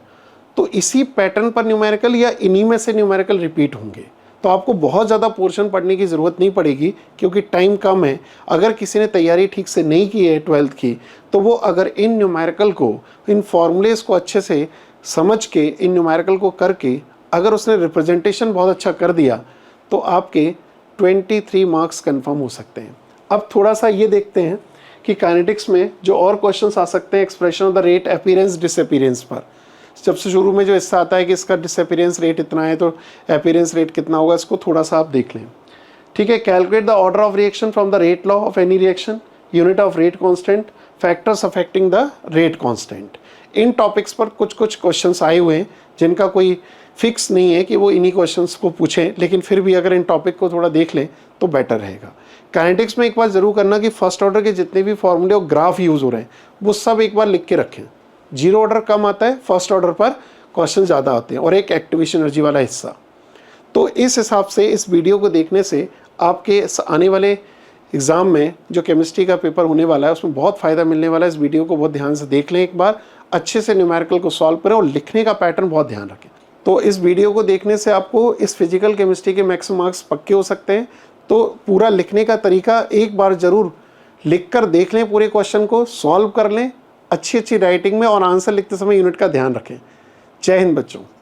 तो इसी पैटर्न पर न्यूमेरिकल या इन्हीं में से न्यूमेरिकल रिपीट होंगे। तो आपको बहुत ज़्यादा पोर्शन पढ़ने की ज़रूरत नहीं पड़ेगी, क्योंकि टाइम कम है। अगर किसी ने तैयारी ठीक से नहीं की है 12th की, तो वो अगर इन न्यूमेरिकल को, इन फॉर्मूलेस को अच्छे से समझ के, इन न्यूमेरिकल को करके, अगर उसने रिप्रेजेंटेशन बहुत अच्छा कर दिया तो आपके 23 मार्क्स कन्फर्म हो सकते हैं। अब थोड़ा सा ये देखते हैं कि काइनेटिक्स में जो और क्वेश्चंस आ सकते हैं expression of the rate appearance disappearance पर। जब से शुरू में जो हिस्सा आता है कि इसका डिसअपीयरेंस रेट इतना है तो अपीयरेंस रेट कितना होगा, इसको थोड़ा सा आप देख लें, ठीक है। Calculate the order of reaction from the rate law of any reaction, unit of rate constant, factors affecting the rate constant. In topics पर कुछ कुछ क्वेश्चंस आए हुए हैं जिनका कोई फिक्स नहीं है कि वो इन्हीं क्वेश्चंस को पूछें, लेकिन फिर भी अगर इन टॉपिक को थोड़ा देख लें तो बेटर रहेगा। काइनेटिक्स में एक बार ज़रूर करना कि फर्स्ट ऑर्डर के जितने भी फॉर्मूले और ग्राफ यूज़ हो रहे हैं वो सब एक बार लिख के रखें। जीरो ऑर्डर कम आता है, फर्स्ट ऑर्डर पर क्वेश्चन ज़्यादा आते हैं, और एक एक्टिवेशन एनर्जी वाला हिस्सा। तो इस हिसाब से इस वीडियो को देखने से आपके आने वाले एग्ज़ाम में जो केमिस्ट्री का पेपर होने वाला है उसमें बहुत फ़ायदा मिलने वाला है। इस वीडियो को बहुत ध्यान से देख लें, एक बार अच्छे से न्यूमेरिकल को सॉल्व करें और लिखने का पैटर्न बहुत ध्यान रखें। तो इस वीडियो को देखने से आपको इस फिजिकल केमिस्ट्री के मैक्सिमम मार्क्स पक्के हो सकते हैं। तो पूरा लिखने का तरीका एक बार ज़रूर लिख कर देख लें, पूरे क्वेश्चन को सॉल्व कर लें अच्छी राइटिंग में, और आंसर लिखते समय यूनिट का ध्यान रखें। जय हिंद बच्चों।